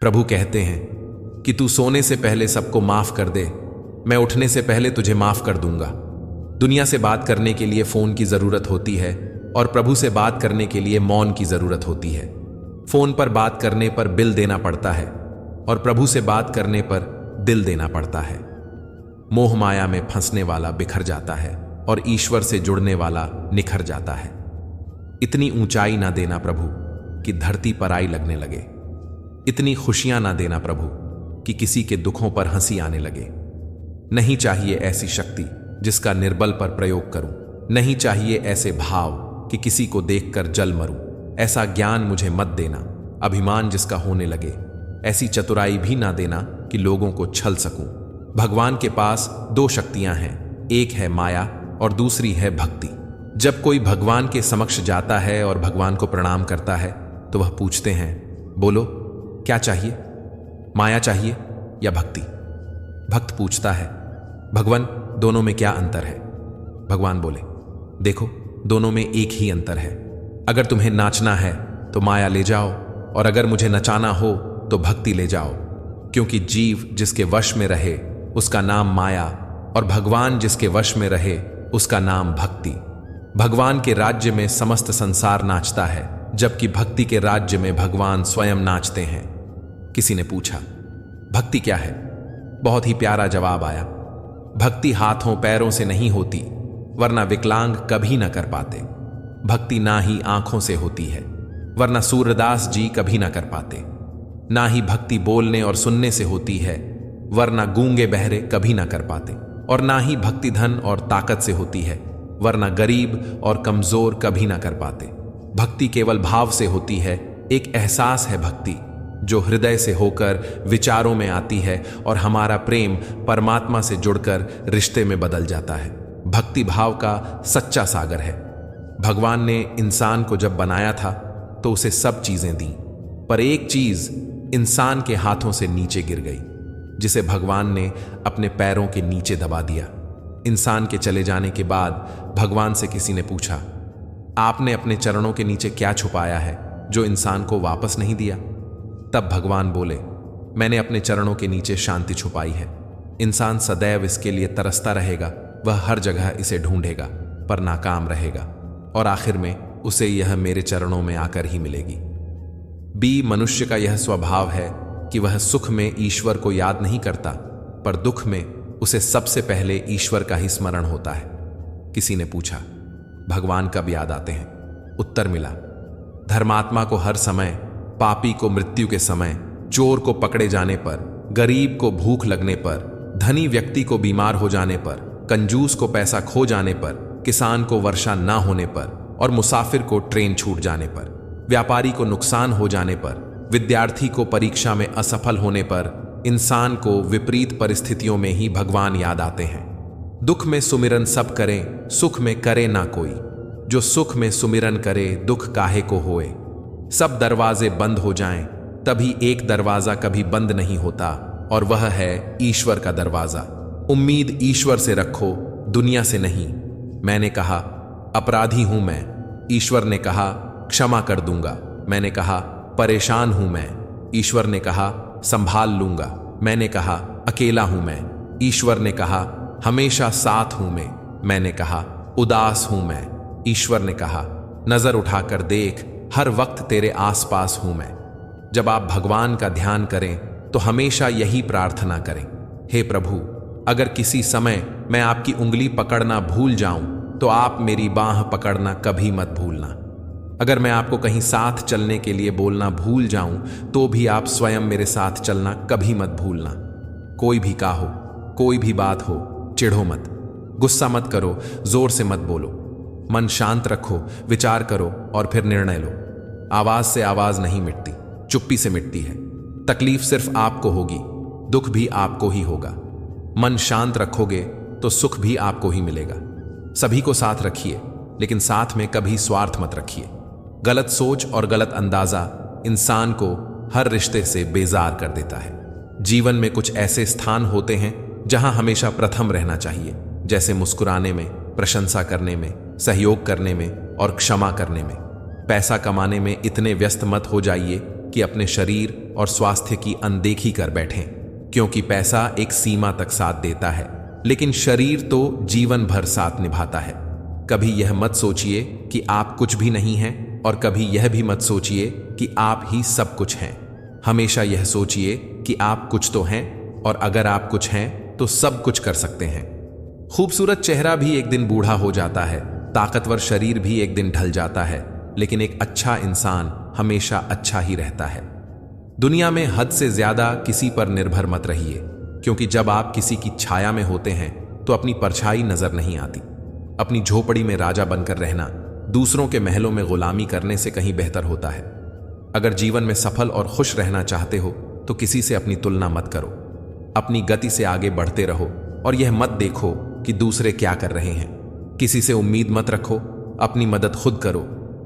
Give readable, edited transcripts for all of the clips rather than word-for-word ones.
प्रभु कहते हैं कि तू सोने से पहले सबको माफ कर दे, मैं उठने से पहले तुझे माफ कर दूंगा। दुनिया से बात करने के लिए फोन की जरूरत होती है और प्रभु से बात करने के लिए मौन की जरूरत होती है। फोन पर बात करने पर बिल देना पड़ता है और प्रभु से बात करने पर दिल देना पड़ता है। मोह माया में फंसने वाला बिखर जाता है और ईश्वर से जुड़ने वाला निखर जाता है। इतनी ऊंचाई ना देना प्रभु कि धरती पर आई लगने लगे। इतनी खुशियां ना देना प्रभु कि किसी के दुखों पर हंसी आने लगे। नहीं चाहिए ऐसी शक्ति जिसका निर्बल पर प्रयोग करूं। नहीं चाहिए ऐसे भाव कि किसी को देखकर जल मरूं। ऐसा ज्ञान मुझे मत देना, अभिमान जिसका होने लगे। ऐसी चतुराई भी ना देना कि लोगों को छल सकूं। भगवान के पास दो शक्तियां हैं, एक है माया और दूसरी है भक्ति। जब कोई भगवान के समक्ष जाता है और भगवान को प्रणाम करता है तो वह पूछते हैं, बोलो क्या चाहिए, माया चाहिए या भक्ति? भक्त पूछता है, भगवान दोनों में क्या अंतर है? भगवान बोले, देखो दोनों में एक ही अंतर है। अगर तुम्हें नाचना है तो माया ले जाओ और अगर मुझे नचाना हो तो भक्ति ले जाओ। क्योंकि जीव जिसके वश में रहे उसका नाम माया और भगवान जिसके वश में रहे उसका नाम भक्ति। भगवान के राज्य में समस्त संसार नाचता है, जबकि भक्ति के राज्य में भगवान स्वयं नाचते हैं। किसी ने पूछा, भक्ति क्या है? बहुत ही प्यारा जवाब आया, भक्ति हाथों पैरों से नहीं होती, वरना विकलांग कभी न कर पाते। भक्ति ना ही आंखों से होती है, वरना सूर्यदास जी कभी ना कर पाते। ना ही भक्ति बोलने और सुनने से होती है, वरना गूंगे बहरे कभी ना कर पाते। और ना ही भक्ति धन और ताकत से होती है, वरना गरीब और कमजोर कभी ना कर पाते। भक्ति केवल भाव से होती है, एक एहसास है भक्ति जो हृदय से होकर विचारों में आती है और हमारा प्रेम परमात्मा से जुड़कर रिश्ते में बदल जाता है। भक्ति भाव का सच्चा सागर है। भगवान ने इंसान को जब बनाया था तो उसे सब चीजें दी, पर एक चीज इंसान के हाथों से नीचे गिर गई, जिसे भगवान ने अपने पैरों के नीचे दबा दिया। इंसान के चले जाने के बाद भगवान से किसी ने पूछा, आपने अपने चरणों के नीचे क्या छुपाया है जो इंसान को वापस नहीं दिया? तब भगवान बोले, मैंने अपने चरणों के नीचे शांति छुपाई है। इंसान सदैव इसके लिए तरसता रहेगा, वह हर जगह इसे ढूंढेगा पर नाकाम रहेगा और आखिर में उसे यह मेरे चरणों में आकर ही मिलेगी। मनुष्य का यह स्वभाव है कि वह सुख में ईश्वर को याद नहीं करता, पर दुख में उसे सबसे पहले ईश्वर का ही स्मरण होता है। किसी ने पूछा, भगवान कब याद आते हैं? उत्तर मिला, धर्मात्मा को हर समय, पापी को मृत्यु के समय, चोर को पकड़े जाने पर, गरीब को भूख लगने पर, धनी व्यक्ति को बीमार हो जाने पर, कंजूस को पैसा खो जाने पर, किसान को वर्षा ना होने पर और मुसाफिर को ट्रेन छूट जाने पर, व्यापारी को नुकसान हो जाने पर, विद्यार्थी को परीक्षा में असफल होने पर, इंसान को विपरीत परिस्थितियों में ही भगवान याद आते हैं। दुख में सुमिरन सब करें, सुख में करे ना कोई। जो सुख में सुमिरन करे, दुख काहे को होए। सब दरवाजे बंद हो जाएं, तभी एक दरवाजा कभी बंद नहीं होता और वह है ईश्वर का दरवाजा। उम्मीद ईश्वर से रखो, दुनिया से नहीं। मैंने कहा, अपराधी हूं मैं। ईश्वर ने कहा, क्षमा कर दूंगा। मैंने कहा, परेशान हूं मैं। ईश्वर ने कहा, संभाल लूंगा। मैंने कहा, अकेला हूं मैं। ईश्वर ने कहा, हमेशा साथ हूं मैं। मैंने कहा, उदास हूं मैं। ईश्वर ने कहा, नजर उठाकर देख, हर वक्त तेरे आसपास हूं मैं। जब आप भगवान का ध्यान करें तो हमेशा यही प्रार्थना करें, हे प्रभु, अगर किसी समय मैं आपकी उंगली पकड़ना भूल जाऊं तो आप मेरी बाह पकड़ना कभी मत भूलना। अगर मैं आपको कहीं साथ चलने के लिए बोलना भूल जाऊं तो भी आप स्वयं मेरे साथ चलना कभी मत भूलना। कोई भी कहो, कोई भी बात हो, चिढ़ो मत, गुस्सा मत करो, जोर से मत बोलो। मन शांत रखो, विचार करो और फिर निर्णय लो। आवाज से आवाज नहीं मिटती, चुप्पी से मिटती है। तकलीफ सिर्फ आपको होगी, दुख भी आपको ही होगा। मन शांत रखोगे तो सुख भी आपको ही मिलेगा। सभी को साथ रखिए, लेकिन साथ में कभी स्वार्थ मत रखिए। गलत सोच और गलत अंदाजा इंसान को हर रिश्ते से बेजार कर देता है। जीवन में कुछ ऐसे स्थान होते हैं जहां हमेशा प्रथम रहना चाहिए, जैसे मुस्कुराने में, प्रशंसा करने में, सहयोग करने में और क्षमा करने में। पैसा कमाने में इतने व्यस्त मत हो जाइए कि अपने शरीर और स्वास्थ्य की अनदेखी कर बैठें, क्योंकि पैसा एक सीमा तक साथ देता है, लेकिन शरीर तो जीवन भर साथ निभाता है। कभी यह मत सोचिए कि आप कुछ भी नहीं हैं और कभी यह भी मत सोचिए कि आप ही सब कुछ हैं। हमेशा यह सोचिए कि आप कुछ तो हैं, और अगर आप कुछ हैं तो सब कुछ कर सकते हैं। खूबसूरत चेहरा भी एक दिन बूढ़ा हो जाता है, ताकतवर शरीर भी एक दिन ढल जाता है, लेकिन एक अच्छा इंसान हमेशा अच्छा ही रहता है। दुनिया में हद से ज्यादा किसी पर निर्भर मत रहिए, क्योंकि जब आप किसी की छाया में होते हैं तो अपनी परछाई नजर नहीं आती। अपनी झोपड़ी में राजा बनकर रहना दूसरों के महलों में गुलामी करने से कहीं बेहतर होता है। अगर जीवन में सफल और खुश रहना चाहते हो तो किसी से अपनी तुलना मत करो। अपनी गति से आगे बढ़ते रहो और यह मत देखो कि दूसरे क्या कर रहे हैं। किसी से उम्मीद मत रखो, अपनी मदद खुद करो।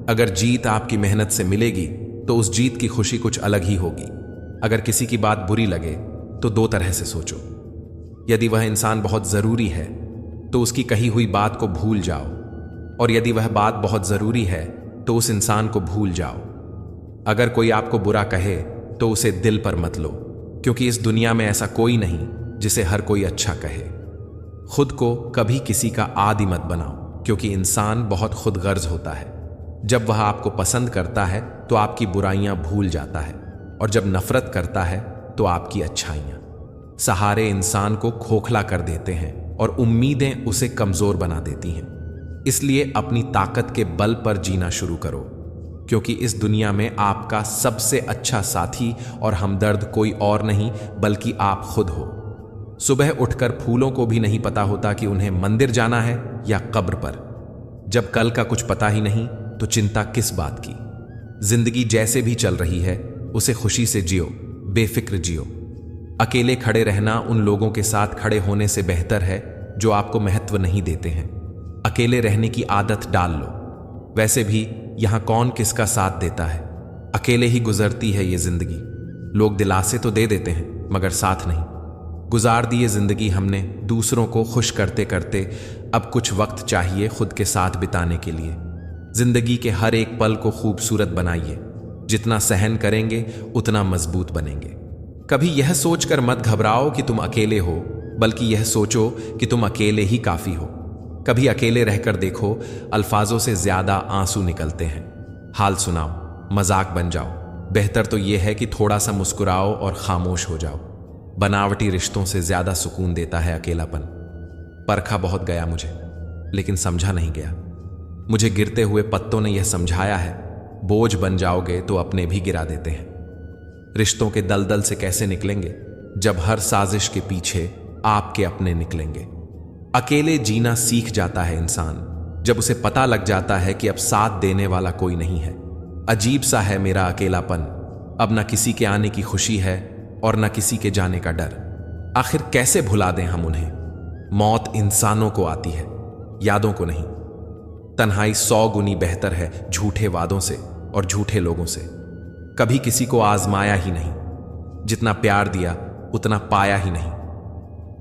अगर जीत आपकी मेहनत से मिलेगी तो उस जीत की खुशी कुछ अलग ही होगी। अगर किसी की बात बुरी लगे तो दो तरह से सोचो। यदि वह इंसान बहुत जरूरी है तो उसकी कही हुई बात को भूल जाओ, और यदि वह बात बहुत जरूरी है तो उस इंसान को भूल जाओ। अगर कोई आपको बुरा कहे तो उसे दिल पर मत लो, क्योंकि इस दुनिया में ऐसा कोई नहीं जिसे हर कोई अच्छा कहे। खुद को कभी किसी का आदी मत बनाओ, क्योंकि इंसान बहुत खुदगर्ज होता है। जब वह आपको पसंद करता है तो आपकी बुराइयां भूल जाता है, और जब नफरत करता है तो आपकी अच्छाइयां। सहारे इंसान को खोखला कर देते हैं और उम्मीदें उसे कमजोर बना देती हैं। इसलिए अपनी ताकत के बल पर जीना शुरू करो, क्योंकि इस दुनिया में आपका सबसे अच्छा साथी और हमदर्द कोई और नहीं बल्कि आप खुद हो। सुबह उठकर फूलों को भी नहीं पता होता कि उन्हें मंदिर जाना है या कब्र पर। जब कल का कुछ पता ही नहीं तो चिंता किस बात की। जिंदगी जैसे भी चल रही है उसे खुशी से जियो, बेफिक्र जियो। अकेले खड़े रहना उन लोगों के साथ खड़े होने से बेहतर है जो आपको महत्व नहीं देते हैं। अकेले रहने की आदत डाल लो। वैसे भी यहां कौन किसका साथ देता है। अकेले ही गुजरती है ये जिंदगी। लोग दिलासे तो दे देते हैं मगर साथ नहीं। गुजार दी ये जिंदगी हमने दूसरों को खुश करते करते, अब कुछ वक्त चाहिए खुद के साथ बिताने के लिए। जिंदगी के हर एक पल को खूबसूरत बनाइए। जितना सहन करेंगे उतना मजबूत बनेंगे। कभी यह सोचकर मत घबराओ कि तुम अकेले हो, बल्कि यह सोचो कि तुम अकेले ही काफी हो। कभी अकेले रहकर देखो, अल्फाजों से ज्यादा आंसू निकलते हैं। हाल सुनाओ, मजाक बन जाओ। बेहतर तो यह है कि थोड़ा सा मुस्कुराओ और खामोश हो जाओ। बनावटी रिश्तों से ज्यादा सुकून देता है अकेलापन। परखा बहुत गया मुझे, लेकिन समझा नहीं गया। मुझे गिरते हुए पत्तों ने यह समझाया है, बोझ बन जाओगे तो अपने भी गिरा देते हैं। रिश्तों के दलदल से कैसे निकलेंगे जब हर साजिश के पीछे आपके अपने निकलेंगे। अकेले जीना सीख जाता है इंसान जब उसे पता लग जाता है कि अब साथ देने वाला कोई नहीं है। अजीब सा है मेरा अकेलापन, अब न किसी के आने की खुशी है और न किसी के जाने का डर। आखिर कैसे भुला दें हम उन्हें। मौत इंसानों को आती है, यादों को नहीं। तन्हाई 100 गुनी बेहतर है झूठे वादों से और झूठे लोगों से। कभी किसी को आजमाया ही नहीं, जितना प्यार दिया उतना पाया ही नहीं।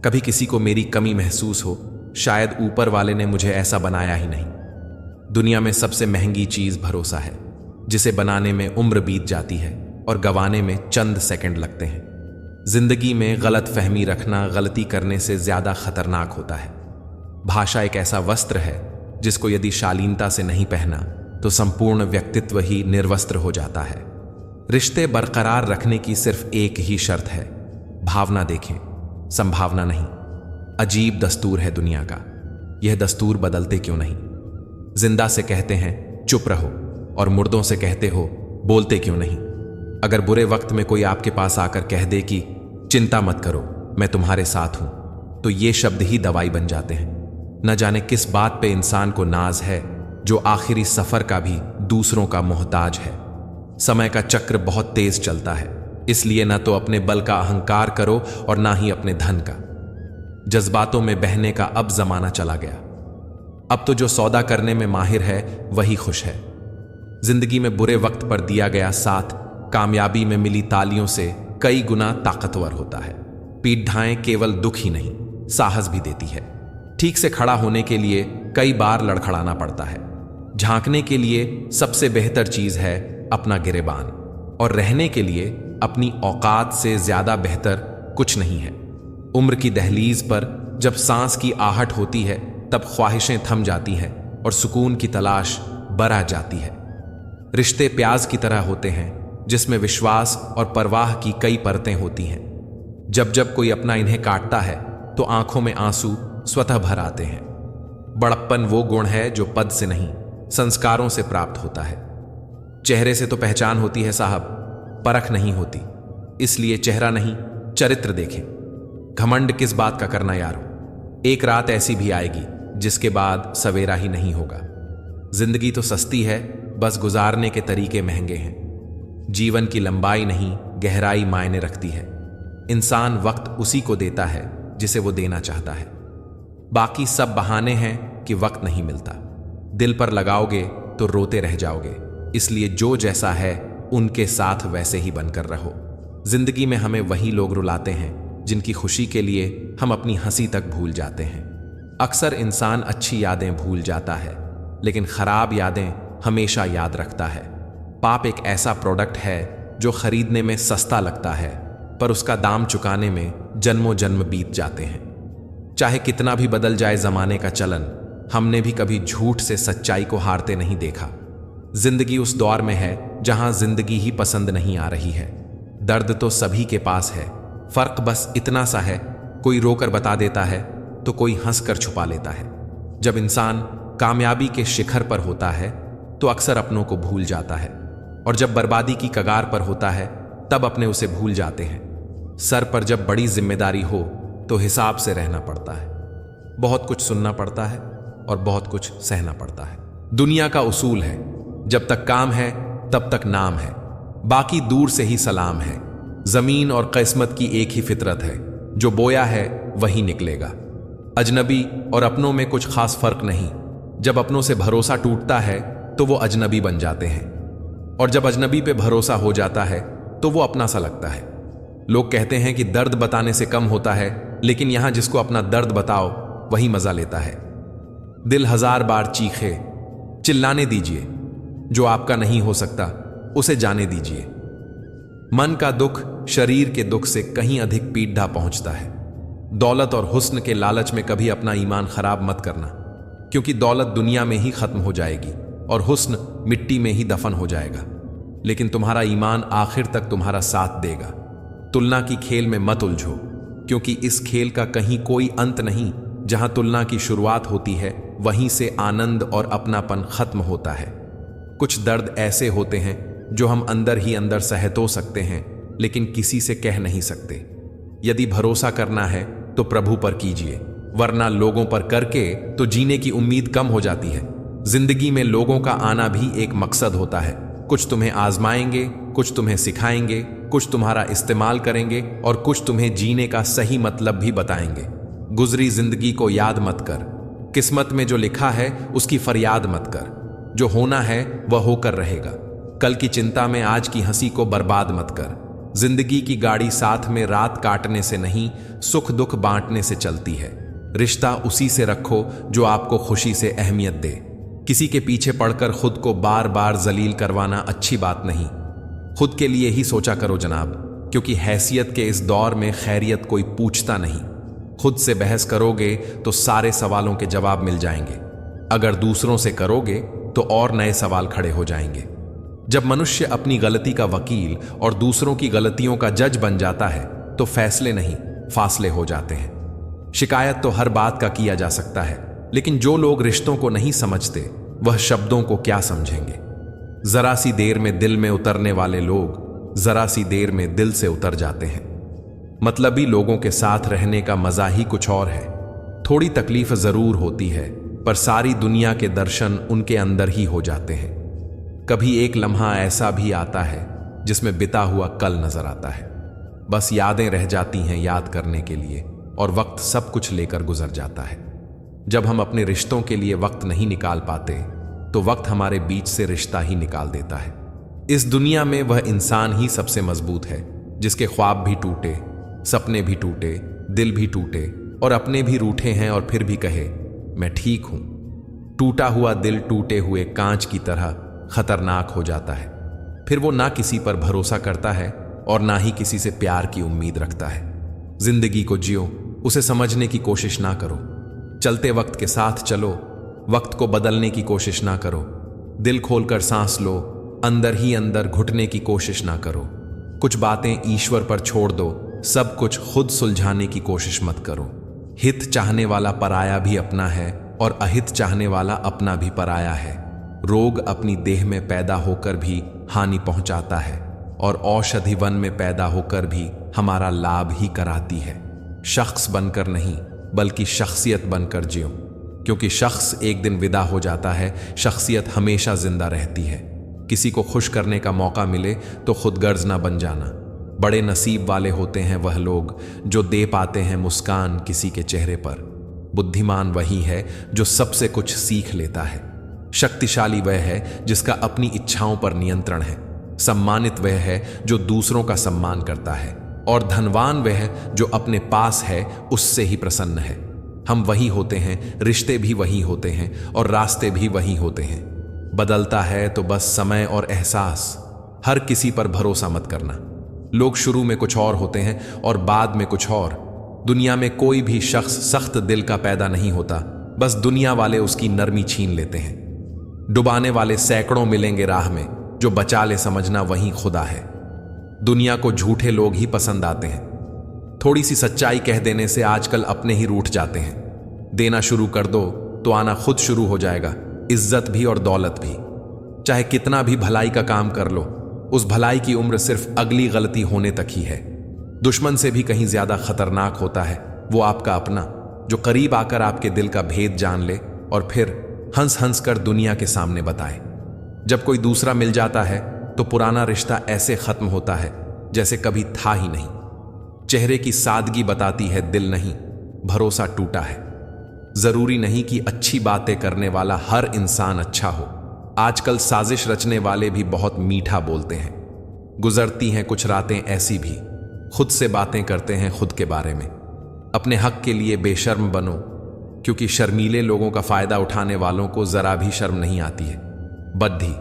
कभी किसी को मेरी कमी महसूस हो, शायद ऊपर वाले ने मुझे ऐसा बनाया ही नहीं। दुनिया में सबसे महंगी चीज भरोसा है, जिसे बनाने में उम्र बीत जाती है और गंवाने में चंद सेकंड लगते हैं। जिंदगी में गलत फहमी रखना गलती करने से ज्यादा खतरनाक होता है। भाषा एक ऐसा वस्त्र है जिसको यदि शालीनता से नहीं पहना तो संपूर्ण व्यक्तित्व ही निर्वस्त्र हो जाता है। रिश्ते बरकरार रखने की सिर्फ एक ही शर्त है, भावना देखें, संभावना नहीं। अजीब दस्तूर है दुनिया का, यह दस्तूर बदलते क्यों नहीं। जिंदा से कहते हैं चुप रहो और मुर्दों से कहते हो बोलते क्यों नहीं। अगर बुरे वक्त में कोई आपके पास आकर कह दे कि चिंता मत करो मैं तुम्हारे साथ हूं, तो ये शब्द ही दवाई बन जाते हैं। न जाने किस बात पे इंसान को नाज है जो आखिरी सफर का भी दूसरों का मोहताज है। समय का चक्र बहुत तेज चलता है, इसलिए ना तो अपने बल का अहंकार करो और ना ही अपने धन का। जज्बातों में बहने का अब जमाना चला गया। अब तो जो सौदा करने में माहिर है वही खुश है। जिंदगी में बुरे वक्त पर दिया गया साथ कामयाबी में मिली तालियों से कई गुना ताकतवर होता है। पीठ केवल दुख ही नहीं, साहस भी देती है। ठीक से खड़ा होने के लिए कई बार लड़खड़ाना पड़ता है। झांकने के लिए सबसे बेहतर चीज है अपना गिरेबान, और रहने के लिए अपनी औकात से ज्यादा बेहतर कुछ नहीं है। उम्र की दहलीज पर जब सांस की आहट होती है तब ख्वाहिशें थम जाती हैं और सुकून की तलाश बरह जाती है। रिश्ते प्याज की तरह होते हैं जिसमें विश्वास और परवाह की कई परतें होती हैं। जब जब कोई अपना इन्हें काटता है तो आंखों में आंसू स्वतः भर आते हैं। बड़प्पन वो गुण है जो पद से नहीं, संस्कारों से प्राप्त होता है। चेहरे से तो पहचान होती है साहब, परख नहीं होती। इसलिए चेहरा नहीं, चरित्र देखें। घमंड किस बात का करना यारो, एक रात ऐसी भी आएगी जिसके बाद सवेरा ही नहीं होगा। जिंदगी तो सस्ती है, बस गुजारने के तरीके महंगे हैं। जीवन की लंबाई नहीं, गहराई मायने रखती है। इंसान वक्त उसी को देता है जिसे वो देना चाहता है। बाकी सब बहाने हैं कि वक्त नहीं मिलता। दिल पर लगाओगे तो रोते रह जाओगे। इसलिए जो जैसा है उनके साथ वैसे ही बनकर रहो। जिंदगी में हमें वही लोग रुलाते हैं जिनकी खुशी के लिए हम अपनी हंसी तक भूल जाते हैं। अक्सर इंसान अच्छी यादें भूल जाता है, लेकिन खराब यादें हमेशा याद रखता है। पाप एक ऐसा प्रोडक्ट है जो खरीदने में सस्ता लगता है, पर उसका दाम चुकाने में जन्मों जन्म बीत जाते हैं। चाहे कितना भी बदल जाए जमाने का चलन, हमने भी कभी झूठ से सच्चाई को हारते नहीं देखा। जिंदगी उस दौर में है जहां जिंदगी ही पसंद नहीं आ रही है। दर्द तो सभी के पास है, फर्क बस इतना सा है, कोई रोकर बता देता है तो कोई हंसकर छुपा लेता है। जब इंसान कामयाबी के शिखर पर होता है तो अक्सर अपनों को भूल जाता है, और जब बर्बादी की कगार पर होता है तब अपने उसे भूल जाते हैं। सर पर जब बड़ी जिम्मेदारी हो तो हिसाब से रहना पड़ता है। बहुत कुछ सुनना पड़ता है और बहुत कुछ सहना पड़ता है। दुनिया का उसूल है, जब तक काम है तब तक नाम है, बाकी दूर से ही सलाम है। जमीन और किस्मत की एक ही फितरत है, जो बोया है वही निकलेगा। अजनबी और अपनों में कुछ खास फर्क नहीं। जब अपनों से भरोसा टूटता है तो वो अजनबी बन जाते हैं, और जब अजनबी पे भरोसा हो जाता है तो वो अपना सा लगता है। लोग कहते हैं कि दर्द बताने से कम होता है, लेकिन यहां जिसको अपना दर्द बताओ वही मजा लेता है। दिल 1000 बार चीखे, चिल्लाने दीजिए। जो आपका नहीं हो सकता उसे जाने दीजिए। मन का दुख शरीर के दुख से कहीं अधिक पीड़ा पहुंचता है। दौलत और हुस्न के लालच में कभी अपना ईमान खराब मत करना, क्योंकि दौलत दुनिया में ही खत्म हो जाएगी और हुस्न मिट्टी में ही दफन हो जाएगा, लेकिन तुम्हारा ईमान आखिर तक तुम्हारा साथ देगा। तुलना की खेल में मत उलझो, क्योंकि इस खेल का कहीं कोई अंत नहीं। जहां तुलना की शुरुआत होती है वहीं से आनंद और अपनापन खत्म होता है। कुछ दर्द ऐसे होते हैं जो हम अंदर ही अंदर सह तो सकते हैं, लेकिन किसी से कह नहीं सकते। यदि भरोसा करना है तो प्रभु पर कीजिए, वरना लोगों पर करके तो जीने की उम्मीद कम हो जाती है। जिंदगी में लोगों का आना भी एक मकसद होता है। कुछ तुम्हें आजमाएंगे, कुछ तुम्हें सिखाएंगे, कुछ तुम्हारा इस्तेमाल करेंगे और कुछ तुम्हें जीने का सही मतलब भी बताएंगे। गुजरी जिंदगी को याद मत कर, किस्मत में जो लिखा है उसकी फरियाद मत कर। जो होना है वह होकर रहेगा। कल की चिंता में आज की हंसी को बर्बाद मत कर। जिंदगी की गाड़ी साथ में रात काटने से नहीं, सुख दुख बांटने से चलती है। रिश्ता उसी से रखो जो आपको खुशी से अहमियत दे। किसी के पीछे पड़कर खुद को बार बार जलील करवाना अच्छी बात नहीं। खुद के लिए ही सोचा करो जनाब, क्योंकि हैसियत के इस दौर में खैरियत कोई पूछता नहीं। खुद से बहस करोगे तो सारे सवालों के जवाब मिल जाएंगे। अगर दूसरों से करोगे तो और नए सवाल खड़े हो जाएंगे। जब मनुष्य अपनी गलती का वकील और दूसरों की गलतियों का जज बन जाता है तो फैसले नहीं, फासले हो जाते हैं। शिकायत तो हर बात का किया जा सकता है, लेकिन जो लोग रिश्तों को नहीं समझते वह शब्दों को क्या समझेंगे। जरा सी देर में दिल में उतरने वाले लोग जरा सी देर में दिल से उतर जाते हैं। मतलबी लोगों के साथ रहने का मजा ही कुछ और है। थोड़ी तकलीफ जरूर होती है, पर सारी दुनिया के दर्शन उनके अंदर ही हो जाते हैं। कभी एक लम्हा ऐसा भी आता है जिसमें बिता हुआ कल नजर आता है। बस यादें रह जाती हैं याद करने के लिए, और वक्त सब कुछ लेकर गुजर जाता है। जब हम अपने रिश्तों के लिए वक्त नहीं निकाल पाते तो वक्त हमारे बीच से रिश्ता ही निकाल देता है। इस दुनिया में वह इंसान ही सबसे मजबूत है जिसके ख्वाब भी टूटे, सपने भी टूटे, दिल भी टूटे और अपने भी रूठे हैं, और फिर भी कहे मैं ठीक हूं। टूटा हुआ दिल टूटे हुए कांच की तरह खतरनाक हो जाता है। फिर वो ना किसी पर भरोसा करता है, और ना ही किसी से प्यार की उम्मीद रखता है। जिंदगी को जियो, उसे समझने की कोशिश ना करो। चलते वक्त के साथ चलो, वक्त को बदलने की कोशिश ना करो। दिल खोलकर सांस लो, अंदर ही अंदर घुटने की कोशिश ना करो। कुछ बातें ईश्वर पर छोड़ दो, सब कुछ खुद सुलझाने की कोशिश मत करो। हित चाहने वाला पराया भी अपना है और अहित चाहने वाला अपना भी पराया है। रोग अपनी देह में पैदा होकर भी हानि पहुंचाता है और औषधि वन में पैदा होकर भी हमारा लाभ ही कराती है। शख्स बनकर नहीं बल्कि शख्सियत बनकर जियो, क्योंकि शख्स एक दिन विदा हो जाता है, शख्सियत हमेशा जिंदा रहती है। किसी को खुश करने का मौका मिले तो खुदगर्ज ना बन जाना। बड़े नसीब वाले होते हैं वह लोग जो दे पाते हैं मुस्कान किसी के चेहरे पर। बुद्धिमान वही है जो सबसे कुछ सीख लेता है। शक्तिशाली वह है जिसका अपनी इच्छाओं पर नियंत्रण है। सम्मानित वह है जो दूसरों का सम्मान करता है और धनवान वह है जो अपने पास है उससे ही प्रसन्न है। हम वही होते हैं, रिश्ते भी वही होते हैं और रास्ते भी वही होते हैं। बदलता है तो बस समय और एहसास। हर किसी पर भरोसा मत करना। लोग शुरू में कुछ और होते हैं और बाद में कुछ और। दुनिया में कोई भी शख्स सख्त दिल का पैदा नहीं होता, बस दुनिया वाले उसकी नरमी छीन लेते हैं। डुबाने वाले सैकड़ों मिलेंगे राह में, जो बचा ले समझना वही खुदा है। दुनिया को झूठे लोग ही पसंद आते हैं। थोड़ी सी सच्चाई कह देने से आजकल अपने ही रूठ जाते हैं। देना शुरू कर दो तो आना खुद शुरू हो जाएगा, इज्जत भी और दौलत भी। चाहे कितना भी भलाई का काम कर लो, उस भलाई की उम्र सिर्फ अगली गलती होने तक ही है। दुश्मन से भी कहीं ज्यादा खतरनाक होता है वो आपका अपना, जो करीब आकर आपके दिल का भेद जान ले और फिर हंस हंस कर दुनिया के सामने बताए। जब कोई दूसरा मिल जाता है तो पुराना रिश्ता ऐसे खत्म होता है जैसे कभी था ही नहीं। चेहरे की सादगी बताती है दिल नहीं, भरोसा टूटा है। जरूरी नहीं कि अच्छी बातें करने वाला हर इंसान अच्छा हो। आजकल साजिश रचने वाले भी बहुत मीठा बोलते हैं। गुजरती हैं कुछ रातें ऐसी भी, खुद से बातें करते हैं खुद के बारे में। अपने हक के लिए बेशर्म बनो, क्योंकि शर्मीले लोगों का फायदा उठाने वालों को जरा भी शर्म नहीं आती है। बद्धी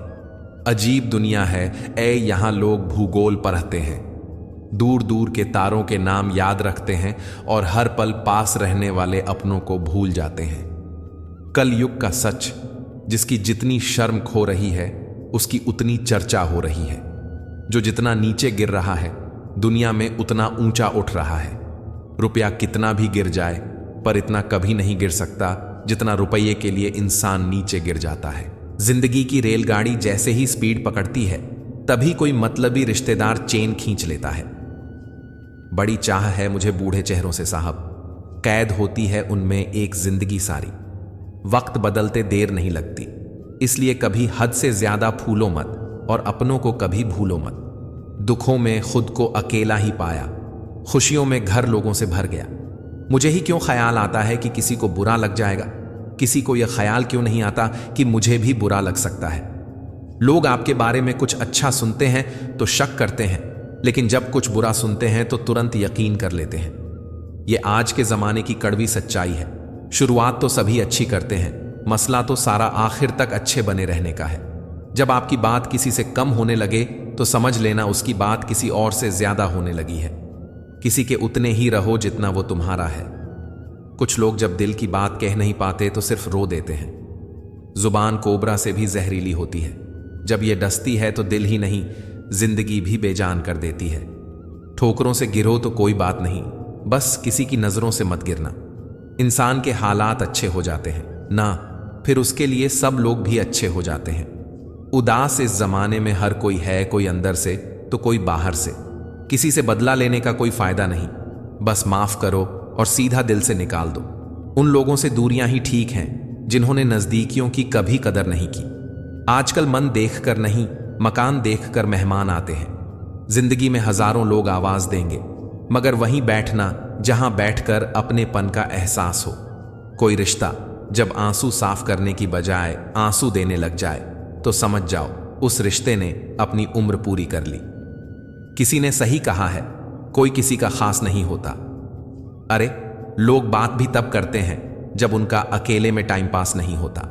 अजीब दुनिया है, ऐ यहां लोग भूगोल पढ़ते हैं। दूर दूर के तारों के नाम याद रखते हैं और हर पल पास रहने वाले अपनों को भूल जाते हैं। कल युग का सच, जिसकी जितनी शर्म खो रही है उसकी उतनी चर्चा हो रही है। जो जितना नीचे गिर रहा है दुनिया में उतना ऊंचा उठ रहा है। रुपया कितना भी गिर जाए पर इतना कभी नहीं गिर सकता जितना रुपये के लिए इंसान नीचे गिर जाता है। जिंदगी की रेलगाड़ी जैसे ही स्पीड पकड़ती है तभी कोई मतलबी रिश्तेदार चेन खींच लेता है। बड़ी चाह है मुझे बूढ़े चेहरों से साहब, कैद होती है उनमें एक जिंदगी सारी। वक्त बदलते देर नहीं लगती, इसलिए कभी हद से ज्यादा फूलो मत और अपनों को कभी भूलो मत। दुखों में खुद को अकेला ही पाया, खुशियों में घर लोगों से भर गया। मुझे ही क्यों ख्याल आता है कि किसी को बुरा लग जाएगा? किसी को यह ख्याल क्यों नहीं आता कि मुझे भी बुरा लग सकता है? लोग आपके बारे में कुछ अच्छा सुनते हैं तो शक करते हैं, लेकिन जब कुछ बुरा सुनते हैं तो तुरंत यकीन कर लेते हैं। यह आज के जमाने की कड़वी सच्चाई है। शुरुआत तो सभी अच्छी करते हैं, मसला तो सारा आखिर तक अच्छे बने रहने का है। जब आपकी बात किसी से कम होने लगे तो समझ लेना उसकी बात किसी और से ज्यादा होने लगी है। किसी के उतने ही रहो जितना वो तुम्हारा है। कुछ लोग जब दिल की बात कह नहीं पाते तो सिर्फ रो देते हैं। जुबान कोबरा से भी जहरीली होती है। जब ये डसती है तो दिल ही नहीं जिंदगी भी बेजान कर देती है। ठोकरों से गिरो तो कोई बात नहीं, बस किसी की नजरों से मत गिरना। इंसान के हालात अच्छे हो जाते हैं ना, फिर उसके लिए सब लोग भी अच्छे हो जाते हैं। उदास इस जमाने में हर कोई है, कोई अंदर से तो कोई बाहर से। किसी से बदला लेने का कोई फायदा नहीं, बस माफ करो और सीधा दिल से निकाल दो। उन लोगों से दूरियां ही ठीक हैं जिन्होंने नजदीकियों की कभी कदर नहीं की। आजकल मन देखकर नहीं, मकान देखकर मेहमान आते हैं। जिंदगी में हजारों लोग आवाज देंगे, मगर वहीं बैठना जहां बैठकर अपनेपन का एहसास हो। कोई रिश्ता जब आंसू साफ करने की बजाय आंसू देने लग जाए तो समझ जाओ उस रिश्ते ने अपनी उम्र पूरी कर ली। किसी ने सही कहा है, कोई किसी का खास नहीं होता। अरे लोग बात भी तब करते हैं जब उनका अकेले में टाइम पास नहीं होता।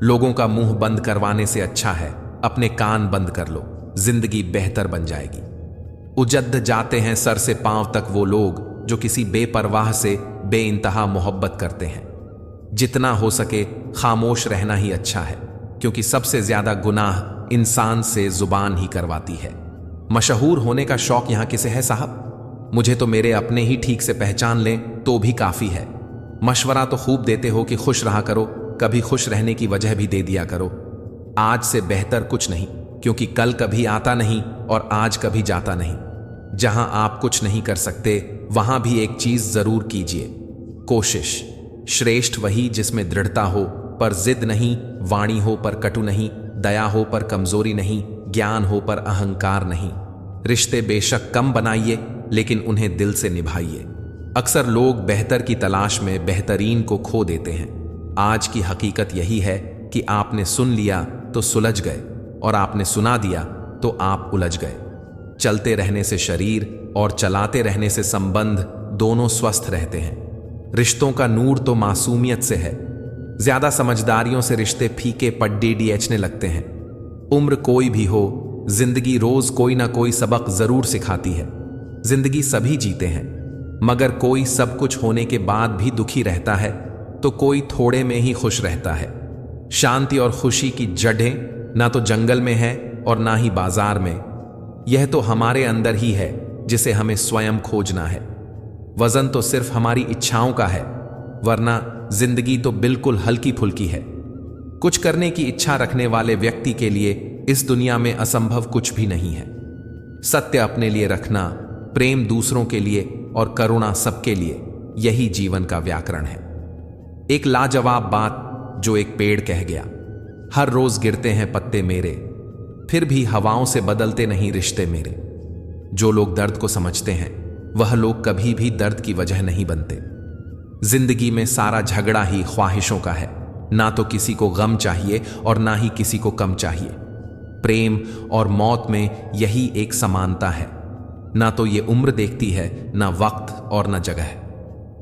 लोगों का मुंह बंद करवाने से अच्छा है अपने कान बंद कर लो, जिंदगी बेहतर बन जाएगी। उजद जाते हैं सर से पांव तक वो लोग जो किसी बेपरवाह से बेइंतहा मोहब्बत करते हैं। जितना हो सके खामोश रहना ही अच्छा है, क्योंकि सबसे ज्यादा गुनाह इंसान से जुबान ही करवाती है। मशहूर होने का शौक यहां किसे है साहब? मुझे तो मेरे अपने ही ठीक से पहचान लें तो भी काफी है। मशवरा तो खूब देते हो कि खुश रहा करो, कभी खुश रहने की वजह भी दे दिया करो। आज से बेहतर कुछ नहीं, क्योंकि कल कभी आता नहीं और आज कभी जाता नहीं। जहां आप कुछ नहीं कर सकते वहां भी एक चीज जरूर कीजिए, कोशिश। श्रेष्ठ वही जिसमें दृढ़ता हो पर जिद नहीं, वाणी हो पर कटु नहीं, दया हो पर कमजोरी नहीं, ज्ञान हो पर अहंकार नहीं। रिश्ते बेशक कम बनाइए, लेकिन उन्हें दिल से निभाइए। अक्सर लोग बेहतर की तलाश में बेहतरीन को खो देते हैं। आज की हकीकत यही है कि आपने सुन लिया तो सुलझ गए, और आपने सुना दिया तो आप उलझ गए। चलते रहने से शरीर और चलाते रहने से संबंध दोनों स्वस्थ रहते हैं। रिश्तों का नूर तो मासूमियत से है। ज्यादा समझदारियों से रिश्ते फीके पड्डी डीएचने लगते हैं। उम्र कोई भी हो, जिंदगी रोज कोई ना कोई सबक जरूर सिखाती है। जिंदगी सभी जीते हैं, मगर कोई सब कुछ होने के बाद भी दुखी रहता है, तो कोई थोड़े में ही खुश रहता है। शांति और खुशी की जड़ें ना तो जंगल में है और ना ही बाजार में। यह तो हमारे अंदर ही है, जिसे हमें स्वयं खोजना है। वजन तो सिर्फ हमारी इच्छाओं का है, वरना जिंदगी तो बिल्कुल हल्की फुल्की है। कुछ करने की इच्छा रखने वाले व्यक्ति के लिए इस दुनिया में असंभव कुछ भी नहीं है। सत्य अपने लिए रखना, प्रेम दूसरों के लिए और करुणा सबके लिए, यही जीवन का व्याकरण है। एक लाजवाब बात जो एक पेड़ कह गया, हर रोज गिरते हैं पत्ते मेरे, फिर भी हवाओं से बदलते नहीं रिश्ते मेरे। जो लोग दर्द को समझते हैं वह लोग कभी भी दर्द की वजह नहीं बनते। जिंदगी में सारा झगड़ा ही ख्वाहिशों का है। ना तो किसी को गम चाहिए और ना ही किसी को कम चाहिए। प्रेम और मौत में यही एक समानता है। ना तो ये उम्र देखती है, ना वक्त और ना जगह।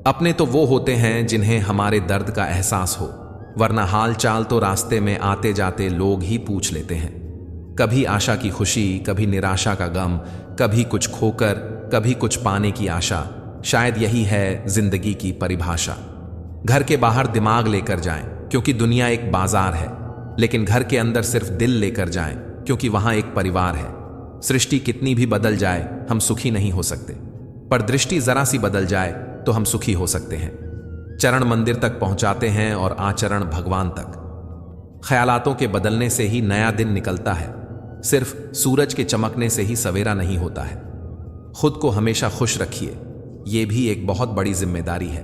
अपने तो वो होते हैं जिन्हें हमारे दर्द का एहसास हो, वरना हाल चाल तो रास्ते में आते जाते लोग ही पूछ लेते हैं। कभी आशा की खुशी, कभी निराशा का गम, कभी कुछ खोकर, कभी कुछ पाने की आशा। शायद यही है जिंदगी की परिभाषा। घर के बाहर दिमाग लेकर जाएं, क्योंकि दुनिया एक बाजार है, लेकिन घर के अंदर सिर्फ दिल लेकर जाएं, क्योंकि वहां एक परिवार है। सृष्टि कितनी भी बदल जाए हम सुखी नहीं हो सकते, पर दृष्टि जरा सी बदल जाए तो हम सुखी हो सकते हैं। चरण मंदिर तक पहुंचाते हैं और आचरण भगवान तक। ख्यालातों के बदलने से ही नया दिन निकलता है। सिर्फ सूरज के चमकने से ही सवेरा नहीं होता है। खुद को हमेशा खुश रखिए, यह भी एक बहुत बड़ी जिम्मेदारी है।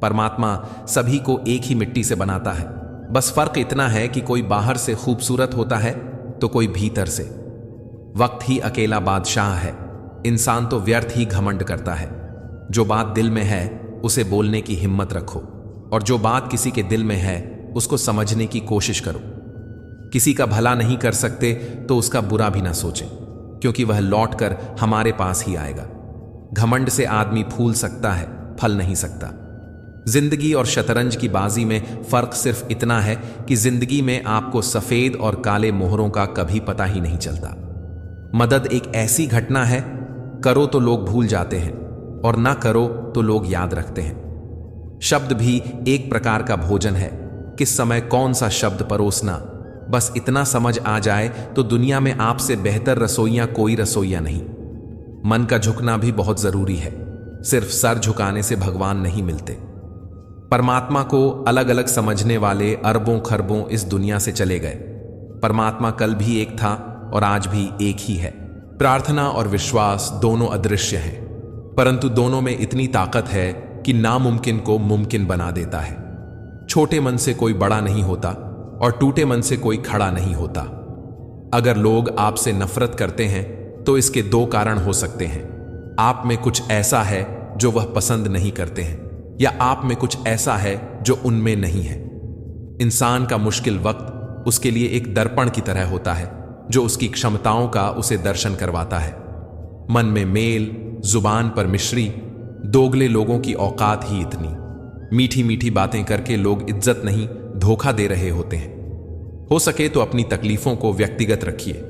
परमात्मा सभी को एक ही मिट्टी से बनाता है, बस फर्क इतना है कि कोई बाहर से खूबसूरत होता है तो कोई भीतर से। वक्त ही अकेला बादशाह है। इंसान तो व्यर्थ ही घमंड करता है। जो बात दिल में है उसे बोलने की हिम्मत रखो, और जो बात किसी के दिल में है उसको समझने की कोशिश करो। किसी का भला नहीं कर सकते तो उसका बुरा भी ना सोचें, क्योंकि वह लौटकर हमारे पास ही आएगा। घमंड से आदमी फूल सकता है, फल नहीं सकता। जिंदगी और शतरंज की बाजी में फर्क सिर्फ इतना है कि जिंदगी में आपको सफेद और काले मोहरों का कभी पता ही नहीं चलता। मदद एक ऐसी घटना है, करो तो लोग भूल जाते हैं और ना करो तो लोग याद रखते हैं। शब्द भी एक प्रकार का भोजन है। किस समय कौन सा शब्द परोसना, बस इतना समझ आ जाए तो दुनिया में आपसे बेहतर रसोइया कोई रसोइया नहीं। मन का झुकना भी बहुत जरूरी है। सिर्फ सर झुकाने से भगवान नहीं मिलते। परमात्मा को अलग अलग समझने वाले अरबों खरबों इस दुनिया से चले गए। परमात्मा कल भी एक था और आज भी एक ही है। प्रार्थना और विश्वास दोनों अदृश्य हैं, परंतु दोनों में इतनी ताकत है कि नामुमकिन को मुमकिन बना देता है। छोटे मन से कोई बड़ा नहीं होता और टूटे मन से कोई खड़ा नहीं होता। अगर लोग आपसे नफरत करते हैं तो इसके दो कारण हो सकते हैं। आप में कुछ ऐसा है जो वह पसंद नहीं करते हैं, या आप में कुछ ऐसा है जो उनमें नहीं है। इंसान का मुश्किल वक्त उसके लिए एक दर्पण की तरह होता है, जो उसकी क्षमताओं का उसे दर्शन करवाता है। मन में मेल, जुबान पर मिश्री, दोगले लोगों की औकात ही इतनी। मीठी मीठी बातें करके लोग इज्जत नहीं धोखा दे रहे होते हैं। हो सके तो अपनी तकलीफों को व्यक्तिगत रखिए।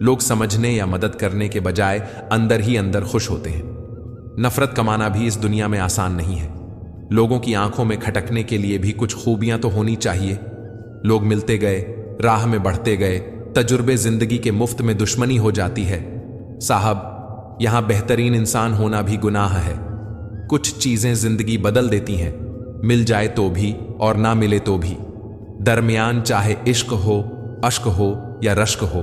लोग समझने या मदद करने के बजाय अंदर ही अंदर खुश होते हैं। नफरत कमाना भी इस दुनिया में आसान नहीं है। लोगों की आंखों में खटकने के लिए भी कुछ खूबियां तो होनी चाहिए। लोग मिलते गए, राह में बढ़ते गए, तजुर्बे जिंदगी के मुफ्त में दुश्मनी हो जाती है। साहब, यहां बेहतरीन इंसान होना भी गुनाह है। कुछ चीजें जिंदगी बदल देती हैं, मिल जाए तो भी और ना मिले तो भी। दरमियान चाहे इश्क हो, अश्क हो या रश्क हो,